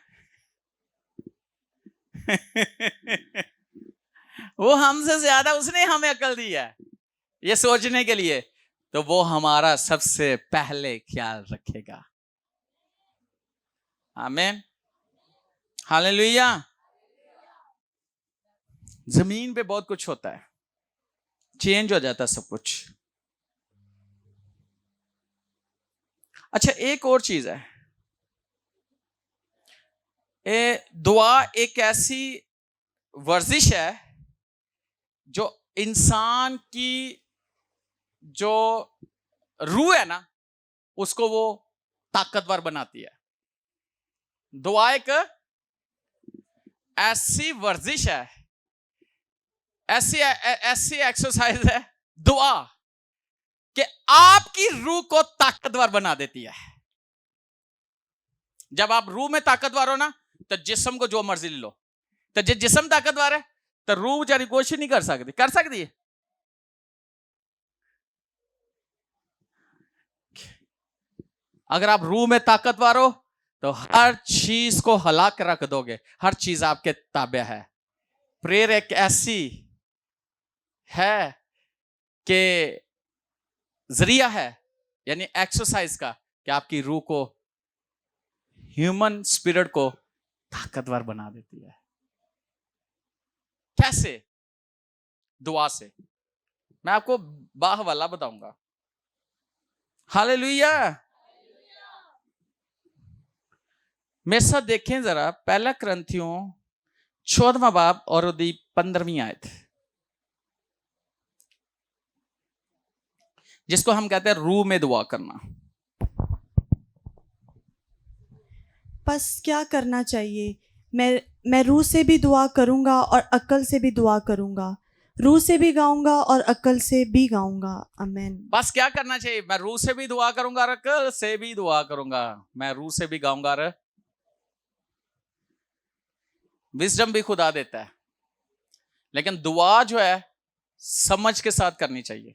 वो हमसे ज्यादा, उसने हमें अकल दी है ये सोचने के लिए, तो वो हमारा सबसे पहले ख्याल रखेगा। आमीन, हालेलुया। जमीन पे बहुत कुछ होता है, चेंज हो जाता है सब कुछ। अच्छा, एक और चीज है, दुआ एक ऐसी वर्जिश है जो इंसान की जो रूह है ना, उसको वो ताकतवर बनाती है। दुआ एक ऐसी वर्जिश है, ऐसी एक्सरसाइज है दुआ, कि आपकी रूह को ताकतवर बना देती है। जब आप रूह में ताकतवर हो ना, तो जिस्म को जो मर्जी ले लो, तो जो जिस्म ताकतवर है तो रूह बेचारी कुछ नहीं कर सकती, कर सकती है? अगर आप रूह में ताकतवर हो तो हर चीज को हिला के रख दोगे, हर चीज आपके ताबे है। प्रेयर एक ऐसी है कि जरिया है, यानी एक्सरसाइज का, कि आपकी रूह को, ह्यूमन स्पिरिट को ताकतवर बना देती है। कैसे? दुआ से। मैं आपको बाहवाला बताऊंगा। हालेलुया। मेरे साथ देखें जरा, पहला करंथियों 14वां बाब और उसकी 15वीं आयत, जिसको हम कहते हैं रूह में दुआ करना। बस क्या करना चाहिए? मैं रूह से भी दुआ करूंगा और अक्ल से भी दुआ करूंगा, रूह से भी गाऊंगा और अक्ल से भी गाऊंगा। आमीन। बस क्या करना चाहिए? मैं रूह से भी दुआ करूंगा और अक्ल से भी दुआ करूंगा, मैं रूह से भी गाऊंगा और विजडम भी खुदा देता है, लेकिन दुआ जो है समझ के साथ करनी चाहिए।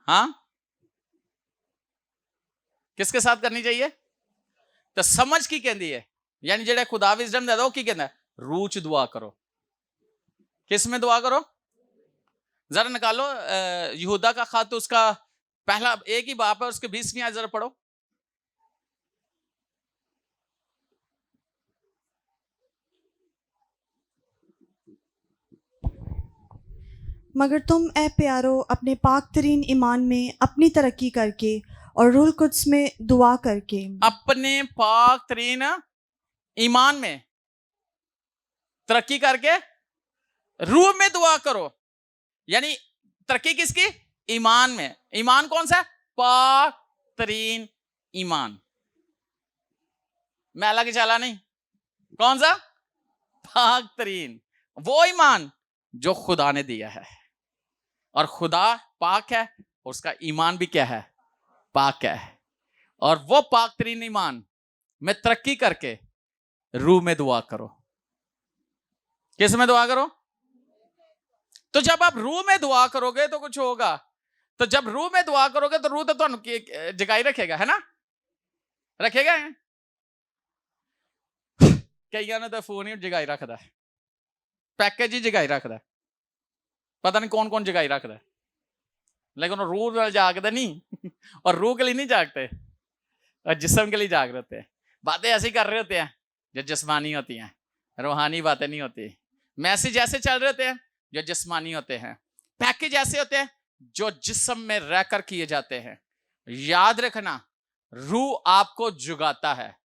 हाँ, किसके साथ करनी चाहिए? तो समझ की कहती है, यानी जेड़ा खुदा विजडम दे दो की कहता है, रूह च दुआ करो। किस में दुआ करो? जरा निकालो यहूदा का खत, उसका पहला एक ही बाप है, उसके 20वीं आयत जरा पढ़ो। मगर तुम ए प्यारो अपने पाक तरीन ईमान में अपनी तरक्की करके और रूह कुद्स में दुआ करके, अपने पाक तरीन ईमान में तरक्की करके रूह में दुआ करो। यानी तरक्की किसकी? ईमान में। ईमान कौन सा? पाक तरीन ईमान, मैला की चाला नहीं। कौन सा? पाक तरीन, वो ईमान जो खुदा ने दिया है। और खुदा पाक है, उसका ईमान भी क्या है? पाक है। और वो पाक तरीन ईमान में तरक्की करके रूह में दुआ करो। किस में दुआ करो? तो जब आप रूह में दुआ करोगे तो कुछ होगा। तो जब रूह में दुआ करोगे तो रूह तो तुहानू जगाई रखेगा, है ना? रखेगा। कईयां ने तो फोन ही जगाई रखता है, पैकेज ही जगाई रखता है, पता नहीं कौन कौन जगाई रखता है, लेकिन रूह नाल जागते नहीं। और रूह के लिए नहीं जागते, और जिस्म के लिए जाग रहे होते हैं। बातें ऐसी कर रहे होते हैं जो जिस्मानी होती हैं, रूहानी बातें नहीं होती। मैसेज ऐसे चल रहे होते हैं जो जिस्मानी होते हैं। पैकेज ऐसे होते हैं जो जिस्म में रहकर किए जाते हैं। याद रखना, रूह आपको जुगाता है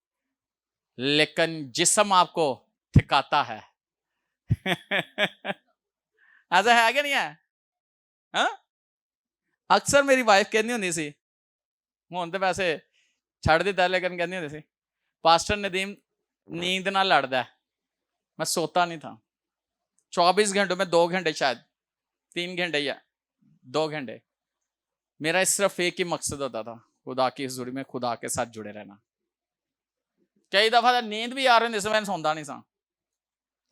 लेकिन जिस्म आपको थकाता है। ऐसा है क्या? नहीं है? हा? अक्सर मेरी वाइफ कहनी होती सी, हुण तो वैसे छड़ दिता, लेकिन कहनी होती सी, पास्टर नदीम नींद ना लड़दा है। मैं सोता नहीं था 24 घंटों में 2 घंटे, शायद 3 घंटे या 2 घंटे, मेरा सिर्फ एक ही मकसद होता था, खुदा की हुजूरी में खुदा के साथ जुड़े रहना। कई दफा नींद भी आ रही थी, मैं सोता नहीं था,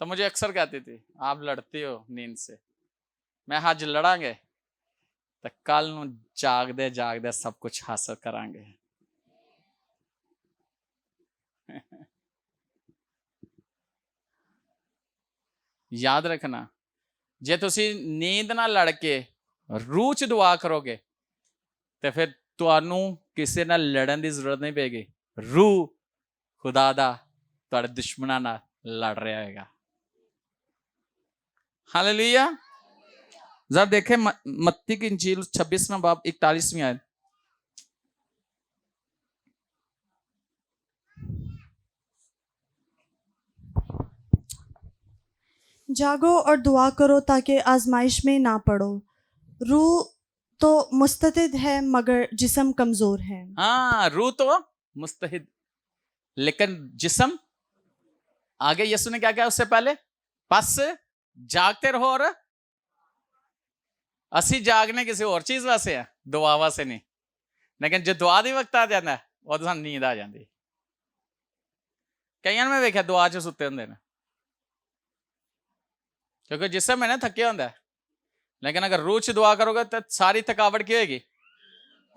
तो मुझे अक्सर कहती थी आप लड़ते हो नींद से। मैं आज लड़ांगे तो कल नूं जागदे जागदे सब कुछ हासिल करांगे। याद रखना, जे तुसी नींद ना लड़ के रूह च दुआ करोगे तो फिर तुहानू किसी नाल लड़न की जरूरत नहीं पेगी। रूह खुदा दा तुहाडे दुश्मनां नाल लड़ रहा होगा। हालेलुया। जरा देखें मत्ती की इंजील 26वां बाब 41वीं आयत। जागो और दुआ करो ताकि आजमाइश में ना पड़ो। रूह तो मुस्तैद है मगर जिस्म कमजोर है। हाँ, रूह तो मुस्तैद लेकिन जिस्म, आगे यीशु ने क्या कहा उससे पहले? बस जागते रहो। और असी जागने किसी और चीज वास्ते है, दुआ वास्ते नहीं। लेकिन जो दुआ दी वक्त आ जाता है वो तो नींद आ जाती। कई मैं वेख्या दुआ च सुते होंगे ने, क्योंकि जिस्म है ना थके होंगे। लेकिन अगर रूह च दुआ करोगे तो सारी थकावट की होगी?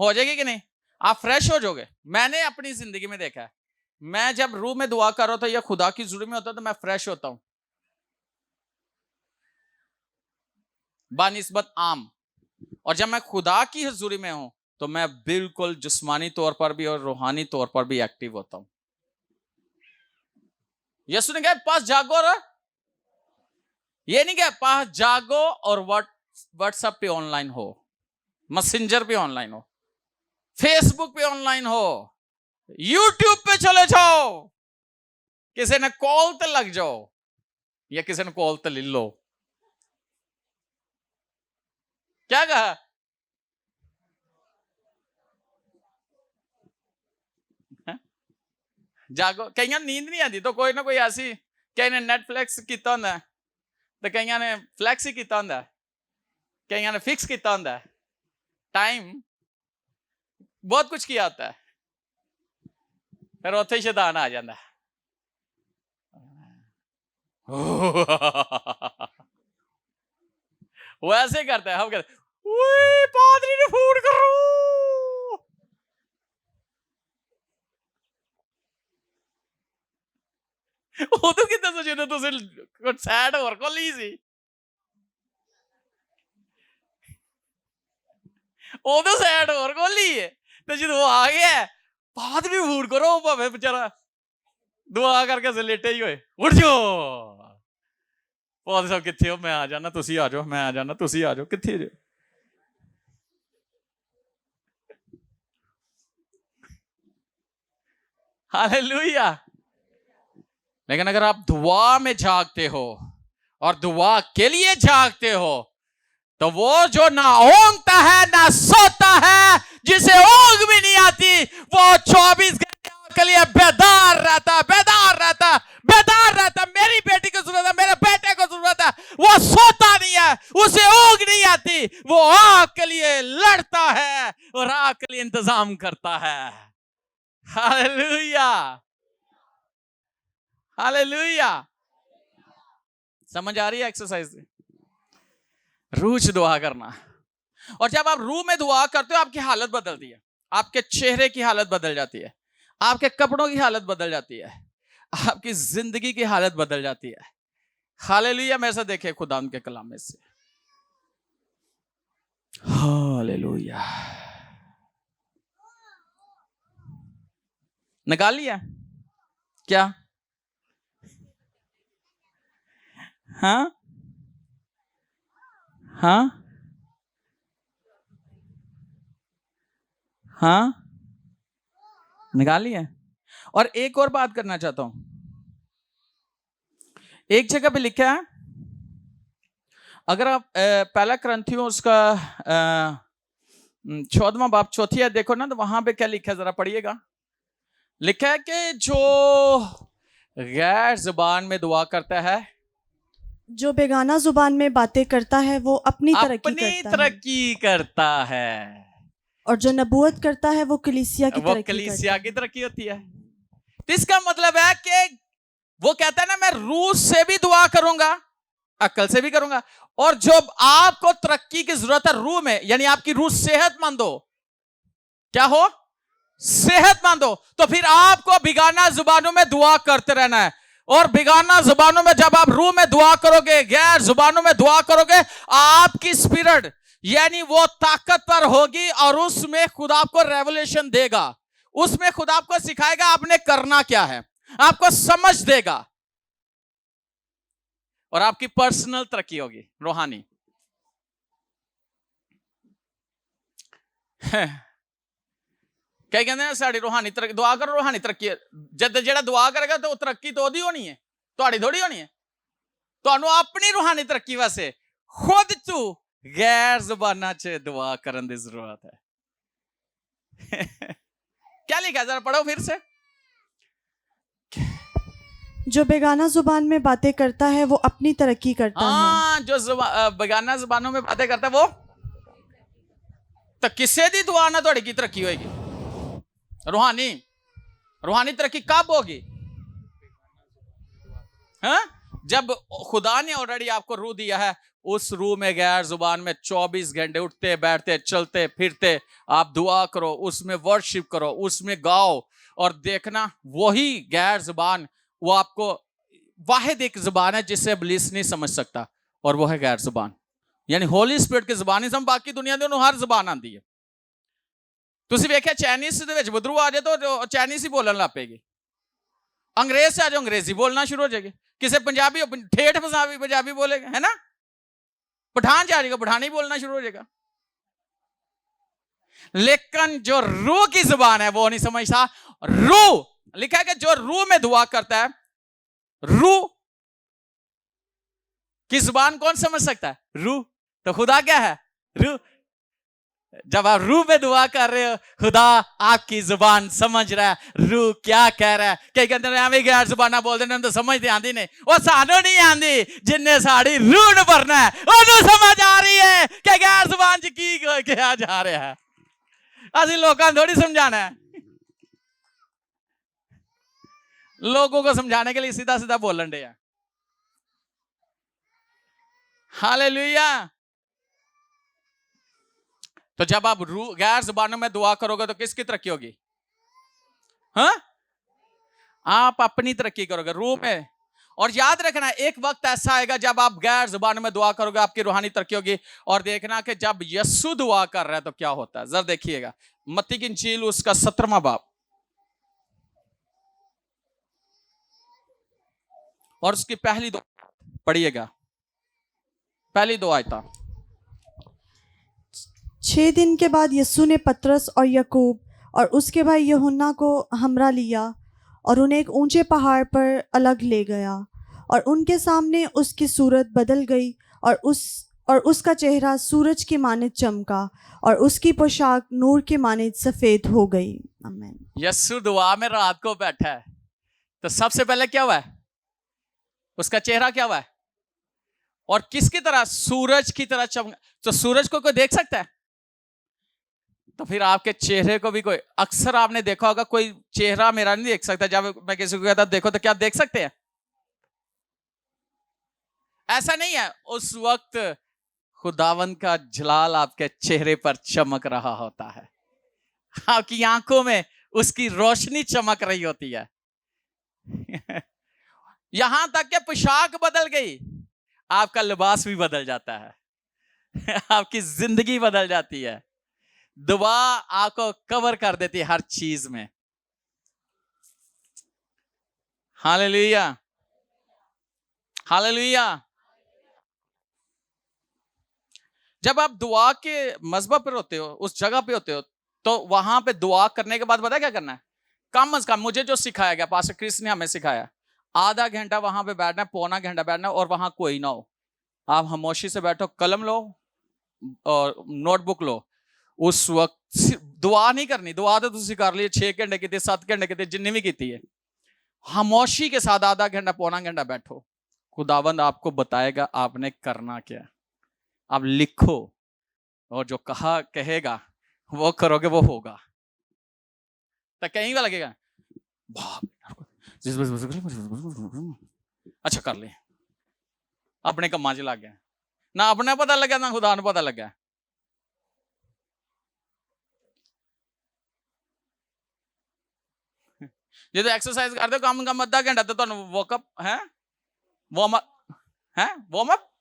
हो जाएगी कि नहीं? आप फ्रेश हो जाओगे। मैंने अपनी जिंदगी में देखा है, मैं जब रूह में दुआ कर रहा था या खुदा की जुर्म में होता तो मैं फ्रेश होता हूं बानिस्बत आम। और जब मैं खुदा की हुजूरी में हूं तो मैं बिल्कुल जिस्मानी तौर पर भी और रूहानी तौर पर भी एक्टिव होता हूं। यीशु ने कहा पास जागो, और ये नहीं कहा पास जागो और व्हाट्सएप पे ऑनलाइन हो, मैसेंजर पे ऑनलाइन हो, फेसबुक पे ऑनलाइन हो, यूट्यूब पे चले जाओ, किसी ने कॉल तो लग जाओ या किसी ने कॉल तो ले लो। क्या कहा? जागो। कई नींद नहीं आती तो कोई ना कोई ऐसी, कई ने नेटफ्लिक्स किया होंगे तो कई ने फ्लैक्स ही किया होंगे, कई ने फिक्स किया होंगे, टाइम बहुत कुछ किया होता है, फिर उत्थे शैतान आ जाता है। वो ऐसे करता है, हम कहते पादरी ने फोन करो। उदू कितना सोचे कुछ सैड और खोली सी, उदू सैड और खोली है तो जो आ गया पादरी फोन करो, भावे बेचारा दुआ करके से लेटे ही हुए, उठ जाओ पादरी साहब किथे हो, मैं आ जाना, तुसी आ जाओ, मैं आ जाना, तुसी आ जाओ, किथे जो। हालेलुया। लेकिन अगर आप दुआ में जागते हो और दुआ के लिए जागते हो तो वो जो ना ओंगता है ना सोता है, जिसे ओंग भी नहीं आती, वो 24 घंटे के लिए बेदार रहता, बेदार रहता, बेदार रहता। मेरी बेटी को जरूरत है, मेरे बेटे को जरूरत है, वो सोता नहीं हालेलुया, हालेलुया। समझ आ रही है एक्सरसाइज? रूह से दुआ करना। और जब आप रूह में दुआ करते हो आपकी हालत बदलती है, आपके चेहरे की हालत बदल जाती है, आपके कपड़ों की हालत बदल जाती है, आपकी जिंदगी की हालत बदल जाती है। हालेलुया। मैं ऐसा देखे खुदा के कलाम में से। हालेलुया। निकाल लिया क्या? हाँ हाँ हाँ, निकाल लिया। और एक और बात करना चाहता हूं। एक जगह पे लिखा है, अगर आप पहला क्रंथियों उसका 14वां बाब 4 है देखो ना, तो वहां पे क्या लिखा है जरा पढ़िएगा। लिखा है कि जो गैर जुबान में दुआ करता है, जो बेगाना जुबान में बातें करता है वो अपनी तरक्की करता है, और जो नबूवत करता है वो कलीसिया की वो तरक्की कलीसिया करता की तरक्की होती है। तो इसका मतलब है कि वो कहता है ना, मैं रूह से भी दुआ करूंगा, अक्ल से भी करूंगा, और जो आपको तरक्की की जरूरत है रूह में, यानी आपकी रूह सेहतमंद हो, क्या हो? सेहतमंद हो, तो फिर आपको बिगाना जुबानों में दुआ करते रहना है। और बिगाना जुबानों में जब आप रूह में दुआ करोगे, गैर जुबानों में दुआ करोगे, आपकी स्पिरिट यानी वो ताकतवर होगी और उसमें खुदा आपको रेवलेशन देगा, उसमें खुदा आपको सिखाएगा आपने करना क्या है, आपको समझ देगा, और आपकी पर्सनल तरक्की होगी, रूहानी। क्या कहते हैं साड़ी रूहानी तरक्की, दुआ करो रूहानी तरक्की। जद जेड़ा दुआ करेगा तो तरक्की तो ओदी होनी है, ਤੁਹਾਡੀ थोड़ी होनी है। ਤੁਹਾਨੂੰ अपनी रूहानी तरक्की वास्ते खुद तू गैर जुबाना च दुआ करने की जरूरत है। क्या लिखा है जरा पढ़ो फिर से। जो बेगाना जुबान में बातें करता है वो अपनी तरक्की करता है। जो बेगाना जुबानों में बातें करता है वो, तो किसी दी दुआ ना थोड़ी की तरक्की होगी। रूहानी रूहानी तरक्की कब होगी? हाँ? जब खुदा ने ऑलरेडी आपको रूह दिया है, उस रूह में गैर जुबान में 24 घंटे उठते बैठते चलते फिरते आप दुआ करो, उसमें वर्शिप करो, उसमें गाओ, और देखना वही गैर जुबान, वो आपको वाहिद एक जुबान है जिसे इब्लीस नहीं समझ सकता, और वो है गैर जुबान, यानी होली स्पिरिट की जुबान ही। हम बाकी दुनिया ਦੇ हर जुबान आती है। ਤੁਸੀਂ ਵੇਖਿਆ ਚਾਈਨੀਜ਼ ਦੇ ਵਿੱਚ ਬਦਰੂ ਆ ਜਾਏ ਤਾਂ ਚਾਈਨੀਜ਼ ਹੀ ਬੋਲਣ ਲੱਗ ਪਏਗੀ, अंग्रेज से आ जाओ अंग्रेजी बोलना शुरू हो जाएगी, किसी पंजाबी ठेठ पंजाबी बोलेगा, है ना, पठान से आ जाएगा पठानी बोलना शुरू हो जाएगा। लेकिन जो रूह की जुबान है वो नहीं समझता। रूह लिखा है कि जो रूह में दुआ करता है, रूह की जुबान कौन समझ सकता है? रूह। तो खुदा क्या है? रूह। जब आप रूह में दुआ कर रहे हो, खुदा आपकी जुबान समझ रहा है रूह क्या कह रहा है। कई कहते हैं एवं गैर जुबाना बोल देने तो समझ तो आती नहीं, वो सानू नहीं आती, जिन्हें साड़ी रूह न भरना है उन्हें समझ आ रही है कि गैर जुबान च की कहा जा रहा है। असि लोगों थोड़ी समझाना है, लोगों को समझाने के लिए सीधा सीधा बोलन दे। हालेलुया। तो जब आप गैर जुबानों में दुआ करोगे तो किसकी तरक्की होगी? हाँ? आप अपनी तरक्की करोगे रूह में। और याद रखना एक वक्त ऐसा आएगा जब आप गैर जुबानों में दुआ करोगे, आपकी रूहानी तरक्की होगी। और देखना कि जब यीशु दुआ कर रहा है तो क्या होता है, जरा देखिएगा मत्ती की इंजील उसका 17वां बाब और उसकी पहली 2 पढ़िएगा, पहली 2 आयता। 6 दिन के बाद यीशु ने पतरस और याकूब और उसके भाई यूहन्ना को हमरा लिया और उन्हें एक ऊंचे पहाड़ पर अलग ले गया, और उनके सामने उसकी सूरत बदल गई और उसका चेहरा सूरज की मानित चमका और उसकी पोशाक नूर की मानित सफेद हो गई। आमीन। यीशु दुआ में रात को बैठा है, तो सबसे पहले क्या हुआ है? उसका चेहरा क्या हुआ है? और किसकी तरह? सूरज की तरह चमका। तो सूरज को कोई देख सकता है? तो फिर आपके चेहरे को भी कोई, अक्सर आपने देखा होगा कोई चेहरा मेरा नहीं देख सकता, जब मैं किसी को कहता देखो तो क्या देख सकते हैं? ऐसा नहीं है, उस वक्त खुदावन का जलाल आपके चेहरे पर चमक रहा होता है, आपकी आंखों में उसकी रोशनी चमक रही होती है। यहां तक कि पोशाक बदल गई, आपका लिबास भी बदल जाता है। आपकी जिंदगी बदल जाती है। दुआ आपको कवर कर देती है हर चीज में। Hallelujah, hallelujah. जब आप दुआ के मजहब पर होते हो, उस जगह पे होते हो, तो वहां पे दुआ करने के बाद पता है क्या करना है? कम अज कम मुझे जो सिखाया गया, पास्टर क्रिस ने हमें सिखाया, आधा घंटा वहां पे बैठना है, पौना घंटा बैठना है, और वहां कोई ना हो, आप खामोशी से बैठो, कलम लो और नोटबुक लो। उस वक्त दुआ नहीं करनी, दुआ तो तुम कर लिए 6 घंटे की, 7 घंटे की, जिन्नी भी की है। खामोशी के साथ आधा घंटा पौना घंटा बैठो, खुदावंद आपको बताएगा आपने करना क्या। आप लिखो, और जो कहेगा वो करोगे, वो होगा। तो कहीं भी लगेगा अच्छा कर ले, अपने कम्मा च लग गया, ना अपने पता लगा ना खुदा पता लगा। जो एक्सरसाइज करते हो कम कम आधा घंटा, तो तुम वॉकअप है, वार्म अप है, वार्म अप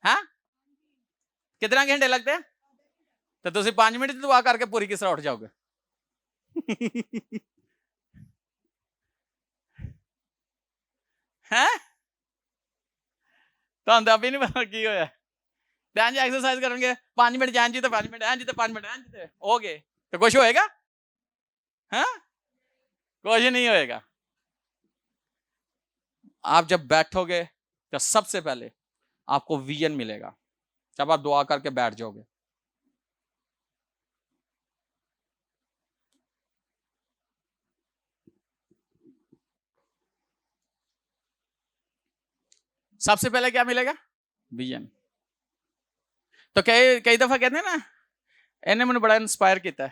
है, कितना घंटे लगते हैं? तो तुम 5 मिनट दुआ करके पूरी किस तरह उठ जाओगे? है तो अभी नहीं पता की होया। ध्यान जी एक्सरसाइज करेंगे 5 मिनट, जान जी तो 5 मिनट, जी तो 5 मिनट, जी हो गए, तो कुछ होएगा? हाँ, कुछ नहीं होएगा। आप जब बैठोगे तो सबसे पहले आपको विजन मिलेगा, जब आप दुआ करके बैठ जाओगे। सबसे पहले क्या मिलेगा? विजन। तो कई कई दफा कहते हैं ना, इन्हें मैंने बड़ा इंस्पायर किया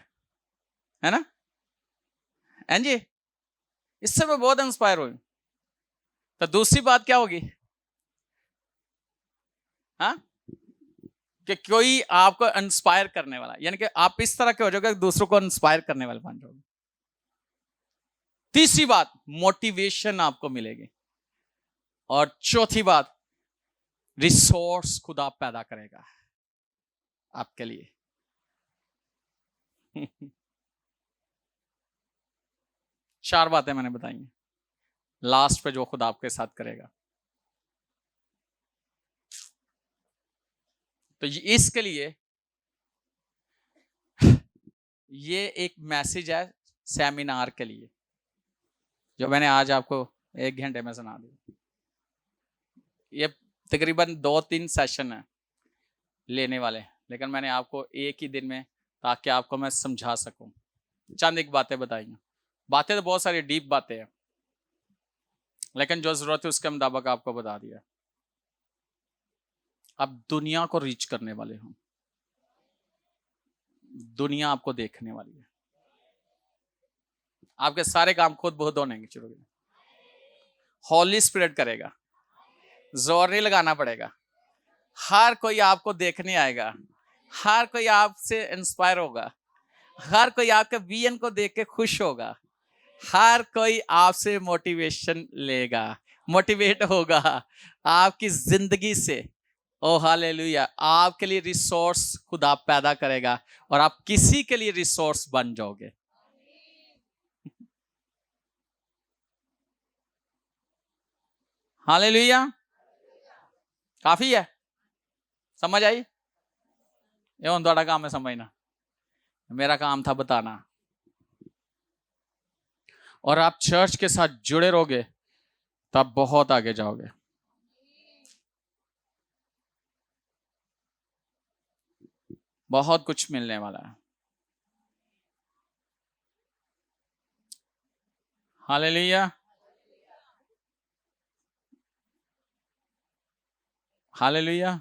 है ना, हैं जी, इससे मैं बहुत इंस्पायर हुई। तो दूसरी बात क्या होगी? हाँ, कि कोई आपको इंस्पायर करने वाला, यानी कि आप इस तरह के हो जाओगे दूसरों को इंस्पायर करने वाले बन जाओगे। तीसरी बात, मोटिवेशन आपको मिलेगी। और चौथी बात, रिसोर्स खुदा पैदा करेगा आपके लिए। चार बातें मैंने बताई, लास्ट पे जो खुदा आपके साथ करेगा। तो इसके लिए ये एक मैसेज है सेमिनार के लिए, जो मैंने आज आपको 1 घंटे में सुना दी। ये तकरीबन 2-3 सेशन है लेने वाले, लेकिन मैंने आपको एक ही दिन में, ताकि आपको मैं समझा सकूं, चंद एक बातें बताई। बातें तो बहुत सारी डीप बातें हैं, लेकिन जो जरूरत है उसके मुताबिक आपको बता दिया। अब दुनिया को रीच करने वाले हम, दुनिया आपको देखने वाली है। आपके सारे काम खुद बहुत होने शुरू हो, हॉली स्पिरिट करेगा, जोर नहीं लगाना पड़ेगा। हर कोई आपको देखने आएगा, हर कोई आपसे इंस्पायर होगा, हर कोई आपके विजन को देख के खुश होगा, हर कोई आपसे मोटिवेशन लेगा, मोटिवेट होगा आपकी जिंदगी से। ओ हालेलुया, आपके लिए रिसोर्स खुदा पैदा करेगा, और आप किसी के लिए रिसोर्स बन जाओगे। हालेलुया, काफी है, समझ आई? ये हुन थोड़ा काम है समझना, मेरा काम था बताना। और आप चर्च के साथ जुड़े रहोगे तब बहुत आगे जाओगे। बहुत कुछ मिलने वाला है। Hallelujah, hallelujah.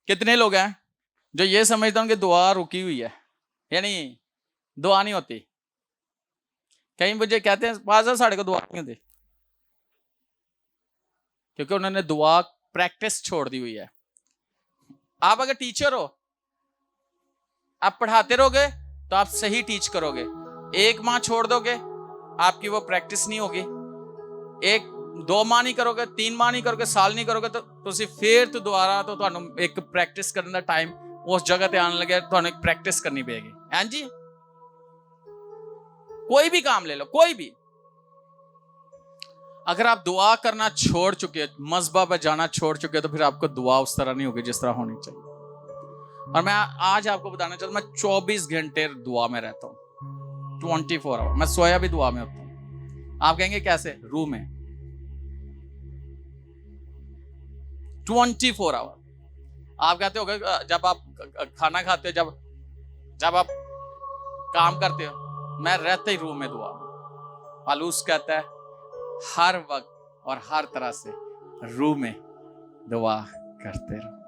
कितने लोग हैं जो ये समझते हैं कि दुआ रुकी हुई है, यानी दुआ नहीं होती। कई मुझे कहते हैं पाज़र साढ़े को दुआ नहीं होती, क्योंकि उन्होंने दुआ प्रैक्टिस छोड़ दी हुई है। आप अगर टीचर हो, आप पढ़ाते रहोगे तो आप सही टीच करोगे। एक माह छोड़ दोगे, आपकी वो प्रैक्टिस नहीं होगी। एक 2 माह नहीं करोगे, 3 माह नहीं करोगे, साल नहीं करोगे, तो ਤੁਸੀਂ फिर तो दोबारा तो ਤੁਹਾਨੂੰ एक प्रैक्टिस करने का टाइम उस जगह ते आने लगे, ਤੁਹਾਨੂੰ एक प्रैक्टिस करनी पड़ेगी। हाँ जी, कोई भी काम ले लो, कोई भी। अगर आप दुआ करना छोड़ चुके, मज़हब पे जाना छोड़ चुके, तो फिर आपको दुआ उस तरह नहीं होगी जिस तरह होनी चाहिए। और मैं आज आपको बताना चाहता हूं, मैं 24 घंटे दुआ में रहता हूं, 24 आवर। मैं सोया भी दुआ में होता हूं। आप कहेंगे कैसे? रूह में 24 आवर। आप कहते हो जब आप खाना खाते हो, जब आप काम करते हो, मैं रहते ही रूह में दुआ में। पालूस कहता है हर वक्त और हर तरह से रूह में दुआ करते रहो।